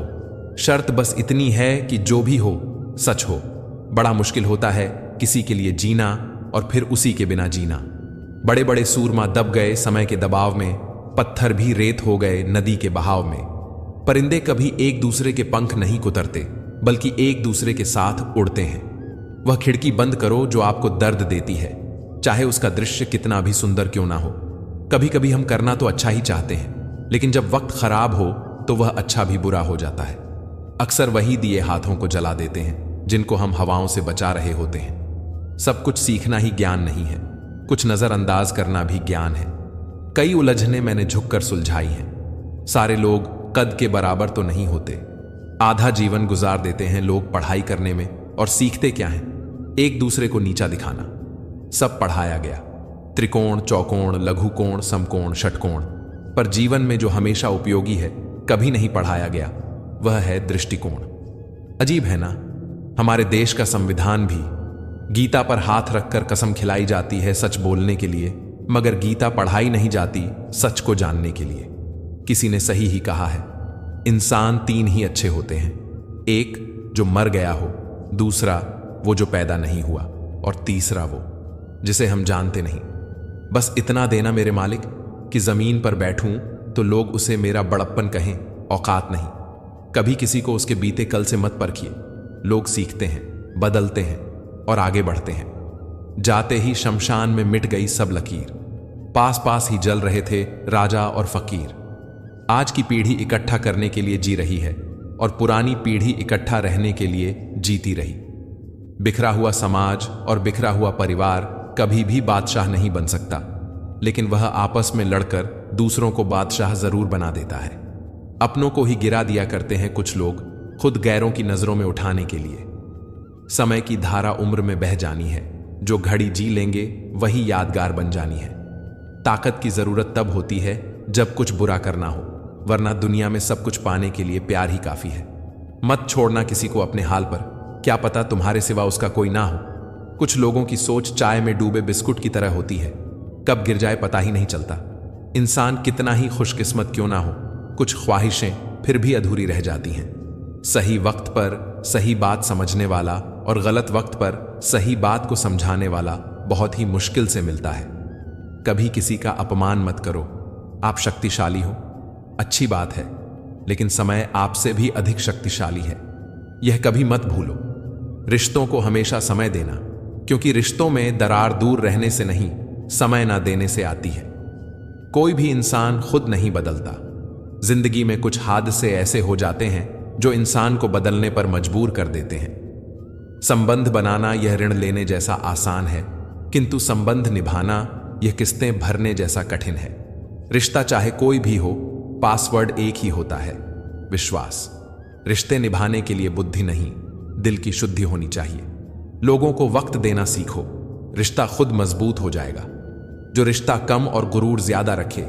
शर्त बस इतनी है कि जो भी हो सच हो। बड़ा मुश्किल होता है किसी के लिए जीना और फिर उसी के बिना जीना। बड़े बड़े सूरमा दब गए समय के दबाव में, पत्थर भी रेत हो गए नदी के बहाव में। परिंदे कभी एक दूसरे के पंख नहीं कुतरते, बल्कि एक दूसरे के साथ उड़ते हैं। वह खिड़की बंद करो जो आपको दर्द देती है, चाहे उसका दृश्य कितना भी सुंदर क्यों ना हो। कभी कभी हम करना तो अच्छा ही चाहते हैं, लेकिन जब वक्त खराब हो तो वह अच्छा भी बुरा हो जाता है। अक्सर वही दिए हाथों को जला देते हैं जिनको हम हवाओं से बचा रहे होते हैं। सब कुछ सीखना ही ज्ञान नहीं है, कुछ नजरअंदाज करना भी ज्ञान है। कई उलझने मैंने झुककर सुलझाई हैं। सारे लोग कद के बराबर तो नहीं होते। आधा जीवन गुजार देते हैं लोग पढ़ाई करने में, और सीखते क्या हैं? एक दूसरे को नीचा दिखाना। सब पढ़ाया गया, त्रिकोण, चौकोण, लघुकोण, समकोण, षटकोण, पर जीवन में जो हमेशा उपयोगी है कभी नहीं पढ़ाया गया, वह है दृष्टिकोण। अजीब है ना, हमारे देश का संविधान भी गीता पर हाथ रखकर कसम खिलाई जाती है सच बोलने के लिए, मगर गीता पढ़ाई नहीं जाती सच को जानने के लिए। किसी ने सही ही कहा है, इंसान तीन ही अच्छे होते हैं, एक जो मर गया हो, दूसरा वो जो पैदा नहीं हुआ, और तीसरा वो जिसे हम जानते नहीं। बस इतना देना मेरे मालिक कि जमीन पर बैठूं तो लोग उसे मेरा बड़प्पन कहें, औकात नहीं। कभी किसी को उसके बीते कल से मत परखिए। लोग सीखते हैं, बदलते हैं और आगे बढ़ते हैं। जाते ही शमशान में मिट गई सब लकीर, पास पास ही जल रहे थे राजा और फकीर। आज की पीढ़ी इकट्ठा करने के लिए जी रही है और पुरानी पीढ़ी इकट्ठा रहने के लिए जीती रही। बिखरा हुआ समाज और बिखरा हुआ परिवार कभी भी बादशाह नहीं बन सकता, लेकिन वह आपस में लड़कर दूसरों को बादशाह जरूर बना देता है। अपनों को ही गिरा दिया करते हैं कुछ लोग, खुद गैरों की नजरों में उठाने के लिए। समय की धारा उम्र में बह जानी है, जो घड़ी जी लेंगे वही यादगार बन जानी है। ताकत की जरूरत तब होती है जब कुछ बुरा करना हो, वरना दुनिया में सब कुछ पाने के लिए प्यार ही काफी है। मत छोड़ना किसी को अपने हाल पर, क्या पता तुम्हारे सिवा उसका कोई ना हो। कुछ लोगों की सोच चाय में डूबे बिस्कुट की तरह होती है, कब गिर जाए पता ही नहीं चलता। इंसान कितना ही खुशकिस्मत क्यों ना हो, कुछ ख्वाहिशें फिर भी अधूरी रह जाती हैं। सही वक्त पर सही बात समझने वाला और गलत वक्त पर सही बात को समझाने वाला बहुत ही मुश्किल से मिलता है। कभी किसी का अपमान मत करो। आप शक्तिशाली हो, अच्छी बात है, लेकिन समय आपसे भी अधिक शक्तिशाली है, यह कभी मत भूलो। रिश्तों को हमेशा समय देना, क्योंकि रिश्तों में दरार दूर रहने से नहीं, समय ना देने से आती है। कोई भी इंसान खुद नहीं बदलता। जिंदगी में कुछ हादसे ऐसे हो जाते हैं जो इंसान को बदलने पर मजबूर कर देते हैं। संबंध बनाना यह ऋण लेने जैसा आसान है, किंतु संबंध निभाना यह किस्तें भरने जैसा कठिन है। रिश्ता चाहे कोई भी हो, पासवर्ड एक ही होता है, विश्वास। रिश्ते निभाने के लिए बुद्धि नहीं, दिल की शुद्धि होनी चाहिए। लोगों को वक्त देना सीखो, रिश्ता खुद मजबूत हो जाएगा। जो रिश्ता कम और गुरूर ज्यादा रखे,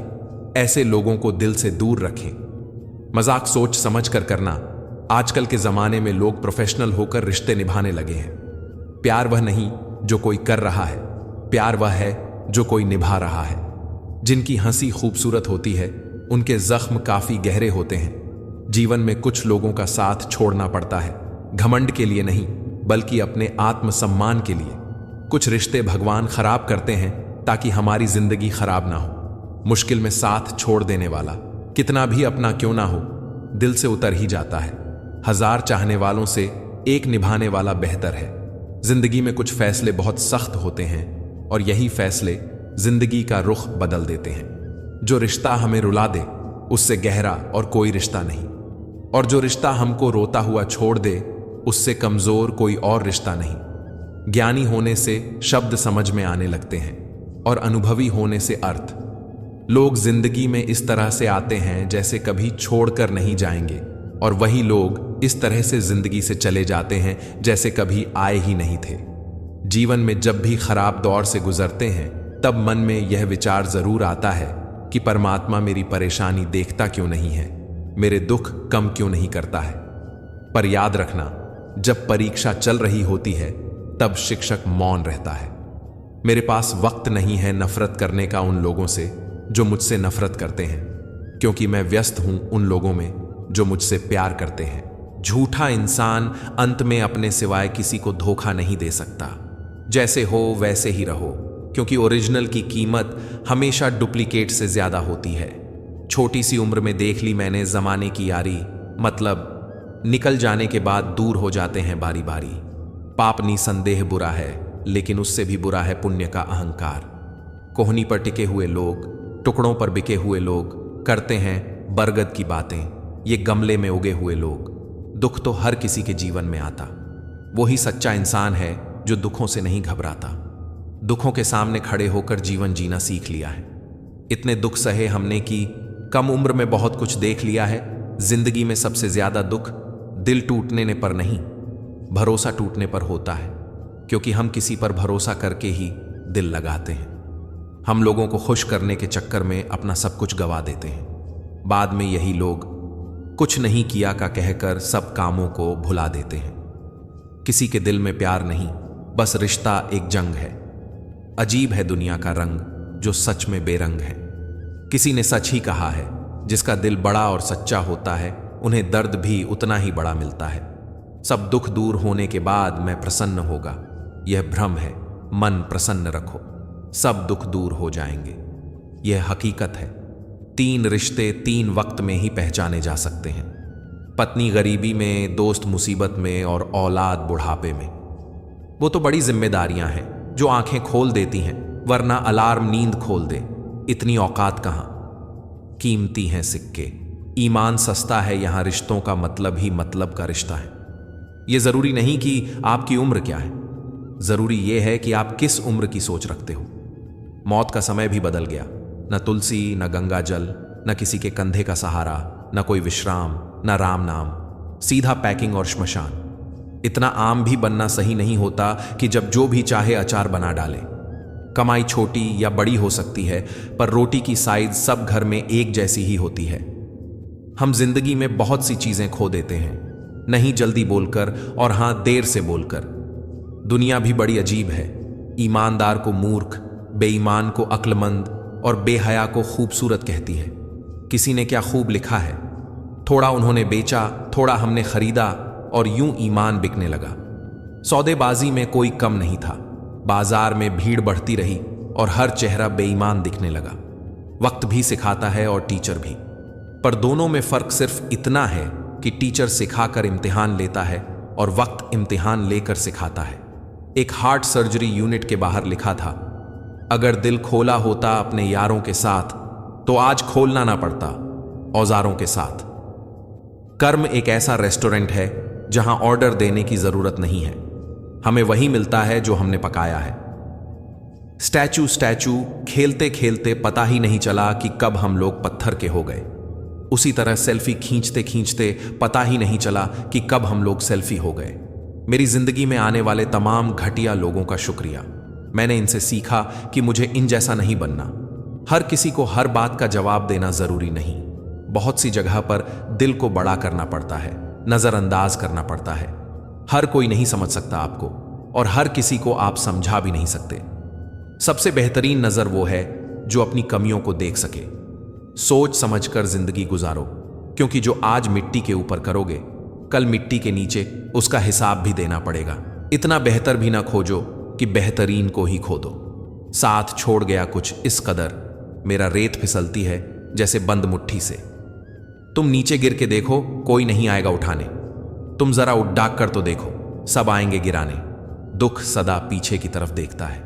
ऐसे लोगों को दिल से दूर रखें। मजाक सोच समझ कर करना। आजकल के जमाने में लोग प्रोफेशनल होकर रिश्ते निभाने लगे हैं। प्यार वह नहीं जो कोई कर रहा है, प्यार वह है जो कोई निभा रहा है। जिनकी हंसी खूबसूरत होती है, उनके जख्म काफी गहरे होते हैं। जीवन में कुछ लोगों का साथ छोड़ना पड़ता है, घमंड के लिए नहीं, बल्कि अपने आत्मसम्मान के लिए। कुछ रिश्ते भगवान खराब करते हैं ताकि हमारी जिंदगी खराब ना हो। मुश्किल में साथ छोड़ देने वाला कितना भी अपना क्यों ना हो, दिल से उतर ही जाता है। 1000 चाहने वालों से एक निभाने वाला बेहतर है। जिंदगी में कुछ फैसले बहुत सख्त होते हैं और यही फैसले जिंदगी का रुख बदल देते हैं। जो रिश्ता हमें रुला दे, उससे गहरा और कोई रिश्ता नहीं, और जो रिश्ता हमको रोता हुआ छोड़ दे, उससे कमजोर कोई और रिश्ता नहीं। ज्ञानी होने से शब्द समझ में आने लगते हैं और अनुभवी होने से अर्थ। लोग जिंदगी में इस तरह से आते हैं जैसे कभी छोड़कर नहीं जाएंगे, और वही लोग इस तरह से जिंदगी से चले जाते हैं जैसे कभी आए ही नहीं थे। जीवन में जब भी खराब दौर से गुजरते हैं तब मन में यह विचार जरूर आता है कि परमात्मा मेरी परेशानी देखता क्यों नहीं है, मेरे दुख कम क्यों नहीं करता है। पर याद रखना, जब परीक्षा चल रही होती है तब शिक्षक मौन रहता है। मेरे पास वक्त नहीं है नफरत करने का उन लोगों से जो मुझसे नफरत करते हैं, क्योंकि मैं व्यस्त हूं उन लोगों में जो मुझसे प्यार करते हैं। झूठा इंसान अंत में अपने सिवाय किसी को धोखा नहीं दे सकता। जैसे हो वैसे ही रहो, क्योंकि ओरिजिनल की कीमत हमेशा डुप्लीकेट से ज्यादा होती है। छोटी सी उम्र में देख ली मैंने जमाने की यारी, मतलब निकल जाने के बाद दूर हो जाते हैं बारी बारी। पाप निसंदेह बुरा है, लेकिन उससे भी बुरा है पुण्य का अहंकार। कोहनी पर टिके हुए लोग, टुकड़ों पर बिके हुए लोग करते हैं बरगद की बातें। ये गमले में उगे हुए लोग। दुख तो हर किसी के जीवन में आता। वही सच्चा इंसान है जो दुखों से नहीं घबराता। दुखों के सामने खड़े होकर जीवन जीना सीख लिया है। इतने दुख सहे हमने कि कम उम्र में बहुत कुछ देख लिया है। जिंदगी में सबसे ज्यादा दुख दिल टूटने पर नहीं, भरोसा टूटने पर होता है, क्योंकि हम किसी पर भरोसा करके ही दिल लगाते हैं। हम लोगों को खुश करने के चक्कर में अपना सब कुछ गवा देते हैं। बाद में यही लोग कुछ नहीं किया का कहकर सब कामों को भुला देते हैं। किसी के दिल में प्यार नहीं, बस रिश्ता एक जंग है। अजीब है दुनिया का रंग जो सच में बेरंग है। किसी ने सच ही कहा है, जिसका दिल बड़ा और सच्चा होता है उन्हें दर्द भी उतना ही बड़ा मिलता है। सब दुख दूर होने के बाद मैं प्रसन्न होगा, यह भ्रम है। मन प्रसन्न रखो, सब दुख दूर हो जाएंगे। यह हकीकत है। 3 रिश्ते 3 वक्त में ही पहचाने जा सकते हैं। पत्नी गरीबी में, दोस्त मुसीबत में और औलाद बुढ़ापे में। वो तो बड़ी जिम्मेदारियां हैं जो आंखें खोल देती हैं, वरना अलार्म नींद खोल दे। इतनी औकात कहां। कीमती हैं सिक्के। ईमान सस्ता है, यहां रिश्तों का मतलब ही मतलब का रिश्ता है। यह जरूरी नहीं कि आपकी उम्र क्या है, जरूरी यह है कि आप किस उम्र की सोच रखते हो। मौत का समय भी बदल गया। न तुलसी, न गंगा जल, न किसी के कंधे का सहारा, न कोई विश्राम, न राम नाम, सीधा पैकिंग और श्मशान। इतना आम भी बनना सही नहीं होता कि जब जो भी चाहे अचार बना डाले। कमाई छोटी या बड़ी हो सकती है, पर रोटी की साइज सब घर में एक जैसी ही होती है। हम जिंदगी में बहुत सी चीजें खो देते हैं, नहीं जल्दी बोलकर और हां देर से बोलकर। दुनिया भी बड़ी अजीब है। ईमानदार को मूर्ख, बेईमान को अक्लमंद और बेहया को खूबसूरत कहती है। किसी ने क्या खूब लिखा है, थोड़ा उन्होंने बेचा, थोड़ा हमने खरीदा और यूं ईमान बिकने लगा। सौदेबाजी में कोई कम नहीं था। बाजार में भीड़ बढ़ती रही और हर चेहरा बेईमान दिखने लगा। वक्त भी सिखाता है और टीचर भी, पर दोनों में फर्क सिर्फ इतना है कि टीचर सिखाकर इम्तिहान लेता है और वक्त इम्तिहान लेकर सिखाता है। एक हार्ट सर्जरी यूनिट के बाहर लिखा था, अगर दिल खोला होता अपने यारों के साथ तो आज खोलना ना पड़ता औजारों के साथ। कर्म एक ऐसा रेस्टोरेंट है जहां ऑर्डर देने की जरूरत नहीं है, हमें वही मिलता है जो हमने पकाया है। स्टैचू स्टैचू खेलते खेलते पता ही नहीं चला कि कब हम लोग पत्थर के हो गए। उसी तरह सेल्फी खींचते खींचते पता ही नहीं चला कि कब हम लोग सेल्फी हो गए। मेरी जिंदगी में आने वाले तमाम घटिया लोगों का शुक्रिया। मैंने इनसे सीखा कि मुझे इन जैसा नहीं बनना। हर किसी को हर बात का जवाब देना जरूरी नहीं। बहुत सी जगह पर दिल को बड़ा करना पड़ता है, नजरअंदाज करना पड़ता है। हर कोई नहीं समझ सकता आपको और हर किसी को आप समझा भी नहीं सकते। सबसे बेहतरीन नजर वो है जो अपनी कमियों को देख सके। सोच समझकर जिंदगी गुजारो, क्योंकि जो आज मिट्टी के ऊपर करोगे कल मिट्टी के नीचे उसका हिसाब भी देना पड़ेगा। इतना बेहतर भी ना खोजो कि बेहतरीन को ही खो दो। साथ छोड़ गया कुछ इस कदर, मेरा रेत फिसलती है जैसे बंद मुट्ठी से। तुम नीचे गिर के देखो, कोई नहीं आएगा उठाने। तुम जरा उठ डाक कर तो देखो, सब आएंगे गिराने। दुख सदा पीछे की तरफ देखता है,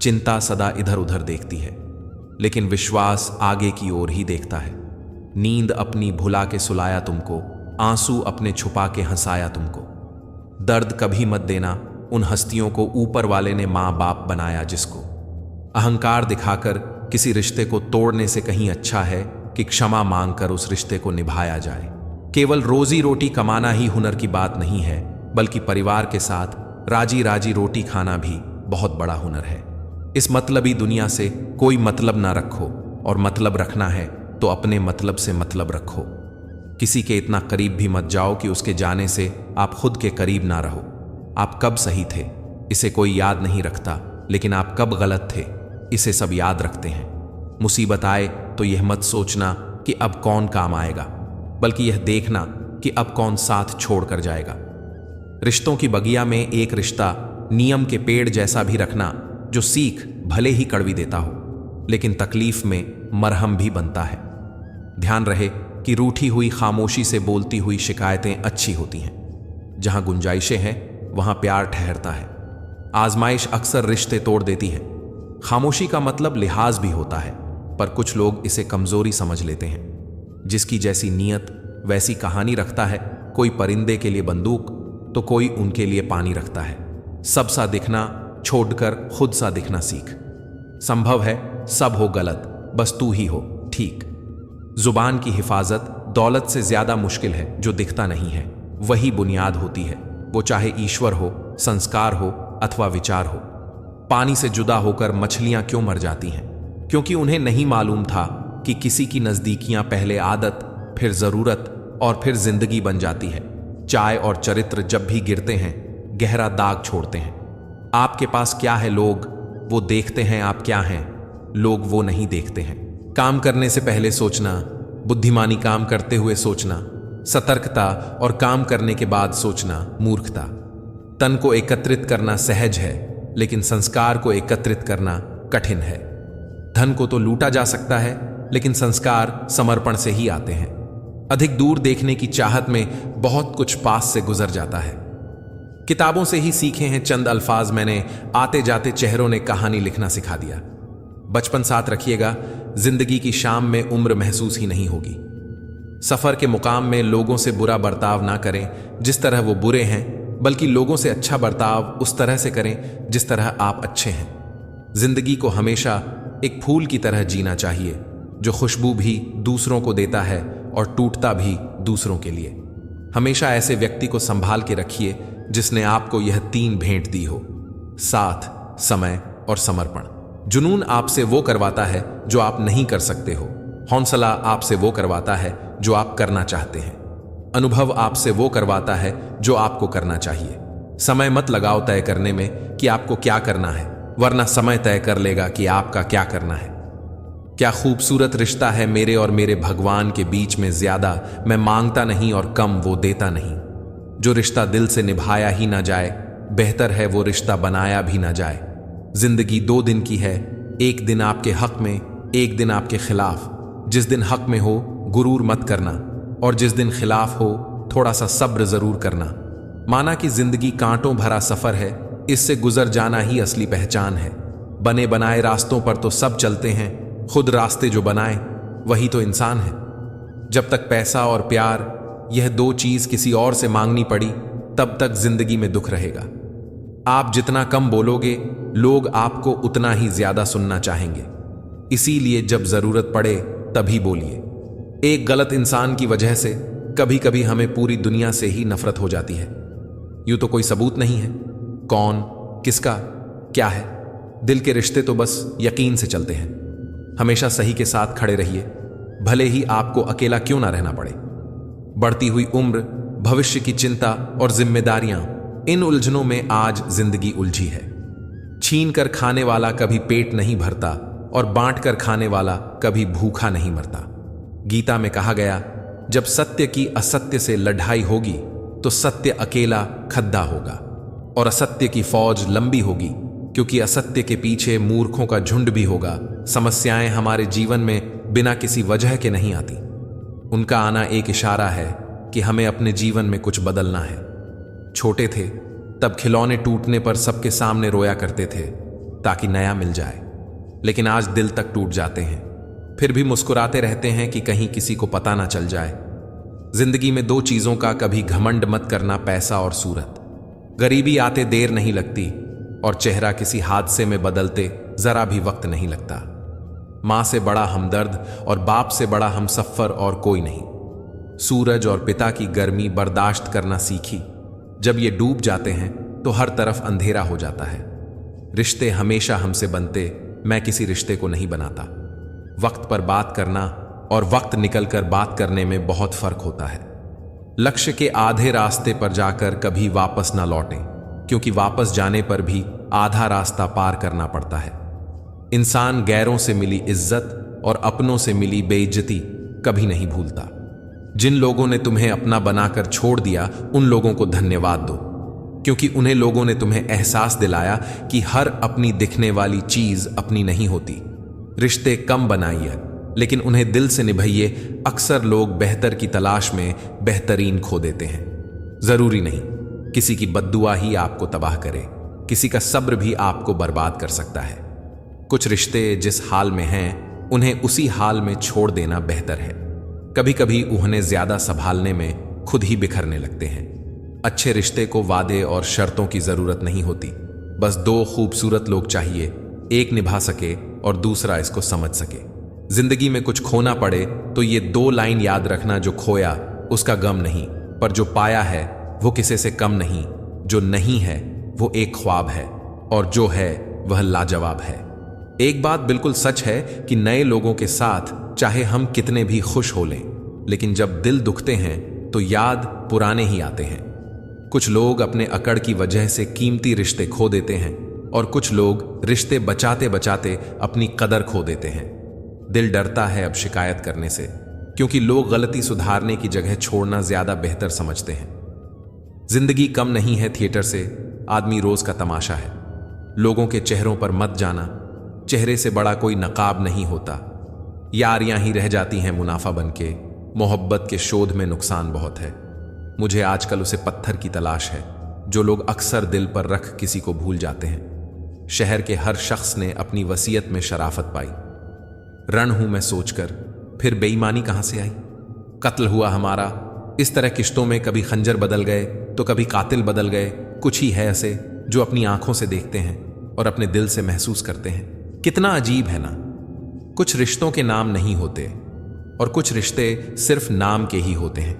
चिंता सदा इधर उधर देखती है, लेकिन विश्वास आगे की ओर ही देखता है। नींद अपनी भुला के सुलाया तुमको, आंसू अपने छुपा के हंसाया तुमको। दर्द कभी मत देना उन हस्तियों को ऊपर वाले ने मां बाप बनाया जिसको। अहंकार दिखाकर किसी रिश्ते को तोड़ने से कहीं अच्छा है कि क्षमा मांगकर उस रिश्ते को निभाया जाए। केवल रोजी रोटी कमाना ही हुनर की बात नहीं है, बल्कि परिवार के साथ राजी राजी रोटी खाना भी बहुत बड़ा हुनर है। इस मतलबी दुनिया से कोई मतलब ना रखो, और मतलब रखना है तो अपने मतलब से मतलब रखो। किसी के इतना करीब भी मत जाओ कि उसके जाने से आप खुद के करीब ना रहो। आप कब सही थे इसे कोई याद नहीं रखता, लेकिन आप कब गलत थे इसे सब याद रखते हैं। मुसीबत आए तो यह मत सोचना कि अब कौन काम आएगा, बल्कि यह देखना कि अब कौन साथ छोड़ कर जाएगा। रिश्तों की बगिया में एक रिश्ता नियम के पेड़ जैसा भी रखना, जो सीख भले ही कड़वी देता हो लेकिन तकलीफ में मरहम भी बनता है। ध्यान रहे कि रूठी हुई खामोशी से बोलती हुई शिकायतें अच्छी होती हैं। जहां गुंजाइशें हैं वहां प्यार ठहरता है। आजमाइश अक्सर रिश्ते तोड़ देती है। खामोशी का मतलब लिहाज भी होता है, पर कुछ लोग इसे कमजोरी समझ लेते हैं। जिसकी जैसी नीयत वैसी कहानी रखता है। कोई परिंदे के लिए बंदूक तो कोई उनके लिए पानी रखता है। सब सा दिखना छोड़कर खुद सा दिखना सीख। संभव है सब हो गलत, बस तू ही हो ठीक। जुबान की हिफाजत दौलत से ज्यादा मुश्किल है। जो दिखता नहीं है वही बुनियाद होती है, वो चाहे ईश्वर हो, संस्कार हो अथवा विचार हो। पानी से जुदा होकर मछलियां क्यों मर जाती हैं? क्योंकि उन्हें नहीं मालूम था कि किसी की नजदीकियां पहले आदत, फिर जरूरत और फिर जिंदगी बन जाती है। चाय और चरित्र जब भी गिरते हैं गहरा दाग छोड़ते हैं। आपके पास क्या है लोग वो देखते हैं, आप क्या हैं लोग वो नहीं देखते हैं। काम करने से पहले सोचना, बुद्धिमानी काम करते हुए सोचना, सतर्कता और काम करने के बाद सोचना मूर्खता। तन को एकत्रित करना सहज है, लेकिन संस्कार को एकत्रित करना कठिन है। धन को तो लूटा जा सकता है, लेकिन संस्कार समर्पण से ही आते हैं। अधिक दूर देखने की चाहत में बहुत कुछ पास से गुजर जाता है। किताबों से ही सीखे हैं चंद अल्फाज मैंने, आते जाते चेहरों ने कहानी लिखना सिखा दिया। बचपन साथ रखिएगा, जिंदगी की शाम में उम्र महसूस ही नहीं होगी। सफर के मुकाम में लोगों से बुरा बर्ताव ना करें जिस तरह वो बुरे हैं, बल्कि लोगों से अच्छा बर्ताव उस तरह से करें जिस तरह आप अच्छे हैं। जिंदगी को हमेशा एक फूल की तरह जीना चाहिए, जो खुशबू भी दूसरों को देता है और टूटता भी दूसरों के लिए। हमेशा ऐसे व्यक्ति को संभाल के रखिए जिसने आपको यह 3 भेंट दी हो: साथ, समय और समर्पण। जुनून आपसे वो करवाता है जो आप नहीं कर सकते हो। हौसला आपसे वो करवाता है जो आप करना चाहते हैं। अनुभव आपसे वो करवाता है जो आपको करना चाहिए। समय मत लगाओ तय करने में कि आपको क्या करना है, वरना समय तय कर लेगा कि आपका क्या करना है। क्या खूबसूरत रिश्ता है मेरे और मेरे भगवान के बीच में। ज्यादा मैं मांगता नहीं और कम वो देता नहीं। जो रिश्ता दिल से निभाया ही ना जाए, बेहतर है वो रिश्ता बनाया भी ना जाए। जिंदगी 2 दिन की है, एक दिन आपके हक में, एक दिन आपके खिलाफ। जिस दिन हक में हो गुरूर मत करना, और जिस दिन खिलाफ हो थोड़ा सा सब्र जरूर करना। माना कि जिंदगी कांटों भरा सफर है, इससे गुजर जाना ही असली पहचान है। बने बनाए रास्तों पर तो सब चलते हैं, खुद रास्ते जो बनाए वही तो इंसान है। जब तक पैसा और प्यार यह 2 चीज किसी और से मांगनी पड़ी, तब तक जिंदगी में दुख रहेगा। आप जितना कम बोलोगे, लोग आपको उतना ही ज्यादा सुनना चाहेंगे। इसीलिए जब जरूरत पड़े तभी बोलिए। एक गलत इंसान की वजह से कभी कभी हमें पूरी दुनिया से ही नफरत हो जाती है। यूं तो कोई सबूत नहीं है, कौन, किसका, क्या है। दिल के रिश्ते तो बस यकीन से चलते हैं। हमेशा सही के साथ खड़े रहिए, भले ही आपको अकेला क्यों ना रहना पड़े। बढ़ती हुई उम्र, भविष्य की चिंता और जिम्मेदारियां, इन उलझनों में आज जिंदगी उलझी है। छीन कर खाने वाला कभी पेट नहीं भरता और बांट कर खाने वाला कभी भूखा नहीं मरता। गीता में कहा गया, जब सत्य की असत्य से लड़ाई होगी तो सत्य अकेला खद्दा होगा और असत्य की फौज लंबी होगी, क्योंकि असत्य के पीछे मूर्खों का झुंड भी होगा। समस्याएं हमारे जीवन में बिना किसी वजह के नहीं आती। उनका आना एक इशारा है कि हमें अपने जीवन में कुछ बदलना है। छोटे थे तब खिलौने टूटने पर सबके सामने रोया करते थे ताकि नया मिल जाए, लेकिन आज दिल तक टूट जाते हैं, फिर भी मुस्कुराते रहते हैं कि कहीं किसी को पता ना चल जाए। जिंदगी में 2 चीजों का कभी घमंड मत करना, पैसा और सूरत। गरीबी आते देर नहीं लगती और चेहरा किसी हादसे में बदलते जरा भी वक्त नहीं लगता। मां से बड़ा हमदर्द और बाप से बड़ा हमसफर और कोई नहीं। सूरज और पिता की गर्मी बर्दाश्त करना सीखी। जब ये डूब जाते हैं तो हर तरफ अंधेरा हो जाता है। रिश्ते हमेशा हमसे बनते, मैं किसी रिश्ते को नहीं बनाता। वक्त पर बात करना और वक्त निकलकर बात करने में बहुत फर्क होता है। लक्ष्य के आधे रास्ते पर जाकर कभी वापस ना लौटें, क्योंकि वापस जाने पर भी आधा रास्ता पार करना पड़ता है। इंसान गैरों से मिली इज्जत और अपनों से मिली बेइज्जती कभी नहीं भूलता। जिन लोगों ने तुम्हें अपना बनाकर छोड़ दिया, उन लोगों को धन्यवाद दो, क्योंकि उन्हें लोगों ने तुम्हें एहसास दिलाया कि हर अपनी दिखने वाली चीज अपनी नहीं होती। रिश्ते कम बनाइए, लेकिन उन्हें दिल से निभाइए। अक्सर लोग बेहतर की तलाश में बेहतरीन खो देते हैं। जरूरी नहीं किसी की बद्दुआ ही आपको तबाह करे, किसी का सब्र भी आपको बर्बाद कर सकता है। कुछ रिश्ते जिस हाल में हैं, उन्हें उसी हाल में छोड़ देना बेहतर है। कभी कभी उन्हें ज्यादा संभालने में खुद ही बिखरने लगते हैं। अच्छे रिश्ते को वादे और शर्तों की जरूरत नहीं होती। बस दो खूबसूरत लोग चाहिए, एक निभा सके और दूसरा इसको समझ सके। जिंदगी में कुछ खोना पड़े तो ये 2 लाइन याद रखना, जो खोया उसका गम नहीं, पर जो पाया है वो किसी से कम नहीं। जो नहीं है वो एक ख्वाब है, और जो है वह लाजवाब है। एक बात बिल्कुल सच है कि नए लोगों के साथ चाहे हम कितने भी खुश हो लें, लेकिन जब दिल दुखते हैं तो याद पुराने ही आते हैं। कुछ लोग अपने अकड़ की वजह से कीमती रिश्ते खो देते हैं, और कुछ लोग रिश्ते बचाते बचाते अपनी कदर खो देते हैं। दिल डरता है अब शिकायत करने से, क्योंकि लोग गलती सुधारने की जगह छोड़ना ज्यादा बेहतर समझते हैं। जिंदगी कम नहीं है थिएटर से, आदमी रोज का तमाशा है। लोगों के चेहरों पर मत जाना, चेहरे से बड़ा कोई नकाब नहीं होता। यारियां ही रह जाती हैं मुनाफा बनके, मोहब्बत के शोध में नुकसान बहुत है। मुझे आजकल उसे पत्थर की तलाश है, जो लोग अक्सर दिल पर रख किसी को भूल जाते हैं। शहर के हर शख्स ने अपनी वसीयत में शराफत पाई। रण हूं मैं सोचकर, फिर बेईमानी कहां से आई। कत्ल हुआ हमारा, इस तरह किश्तों में कभी खंजर बदल गए तो कभी कातिल बदल गए। कुछ ही है ऐसे जो अपनी आंखों से देखते हैं और अपने दिल से महसूस करते हैं। कितना अजीब है ना। कुछ रिश्तों के नाम नहीं होते, और कुछ रिश्ते सिर्फ नाम के ही होते हैं।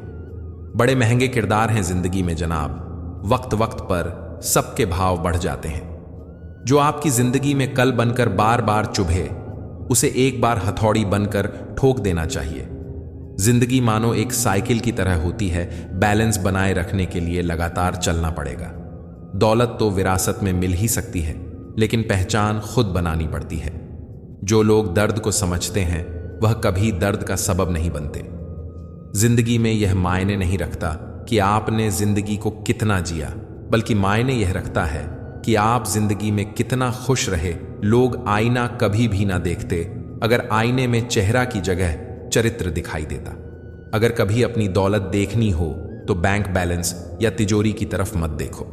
बड़े महंगे किरदार हैं जिंदगी में जनाब। वक्त वक्त पर सबके भाव बढ़ जाते हैं। जो आपकी जिंदगी में कल बनकर बार बार चुभे, उसे एक बार हथौड़ी बनकर ठोक देना चाहिए। जिंदगी मानो एक साइकिल की तरह होती है, बैलेंस बनाए रखने के लिए लगातार चलना पड़ेगा। दौलत तो विरासत में मिल ही सकती है, लेकिन पहचान खुद बनानी पड़ती है। जो लोग दर्द को समझते हैं, वह कभी दर्द का सबब नहीं बनते। जिंदगी में यह मायने नहीं रखता कि आपने जिंदगी को कितना जिया, बल्कि मायने यह रखता है कि आप जिंदगी में कितना खुश रहे। लोग आईना कभी भी ना देखते अगर आईने में चेहरा की जगह चरित्र दिखाई देता। अगर कभी अपनी दौलत देखनी हो तो बैंक बैलेंस या तिजोरी की तरफ मत देखो।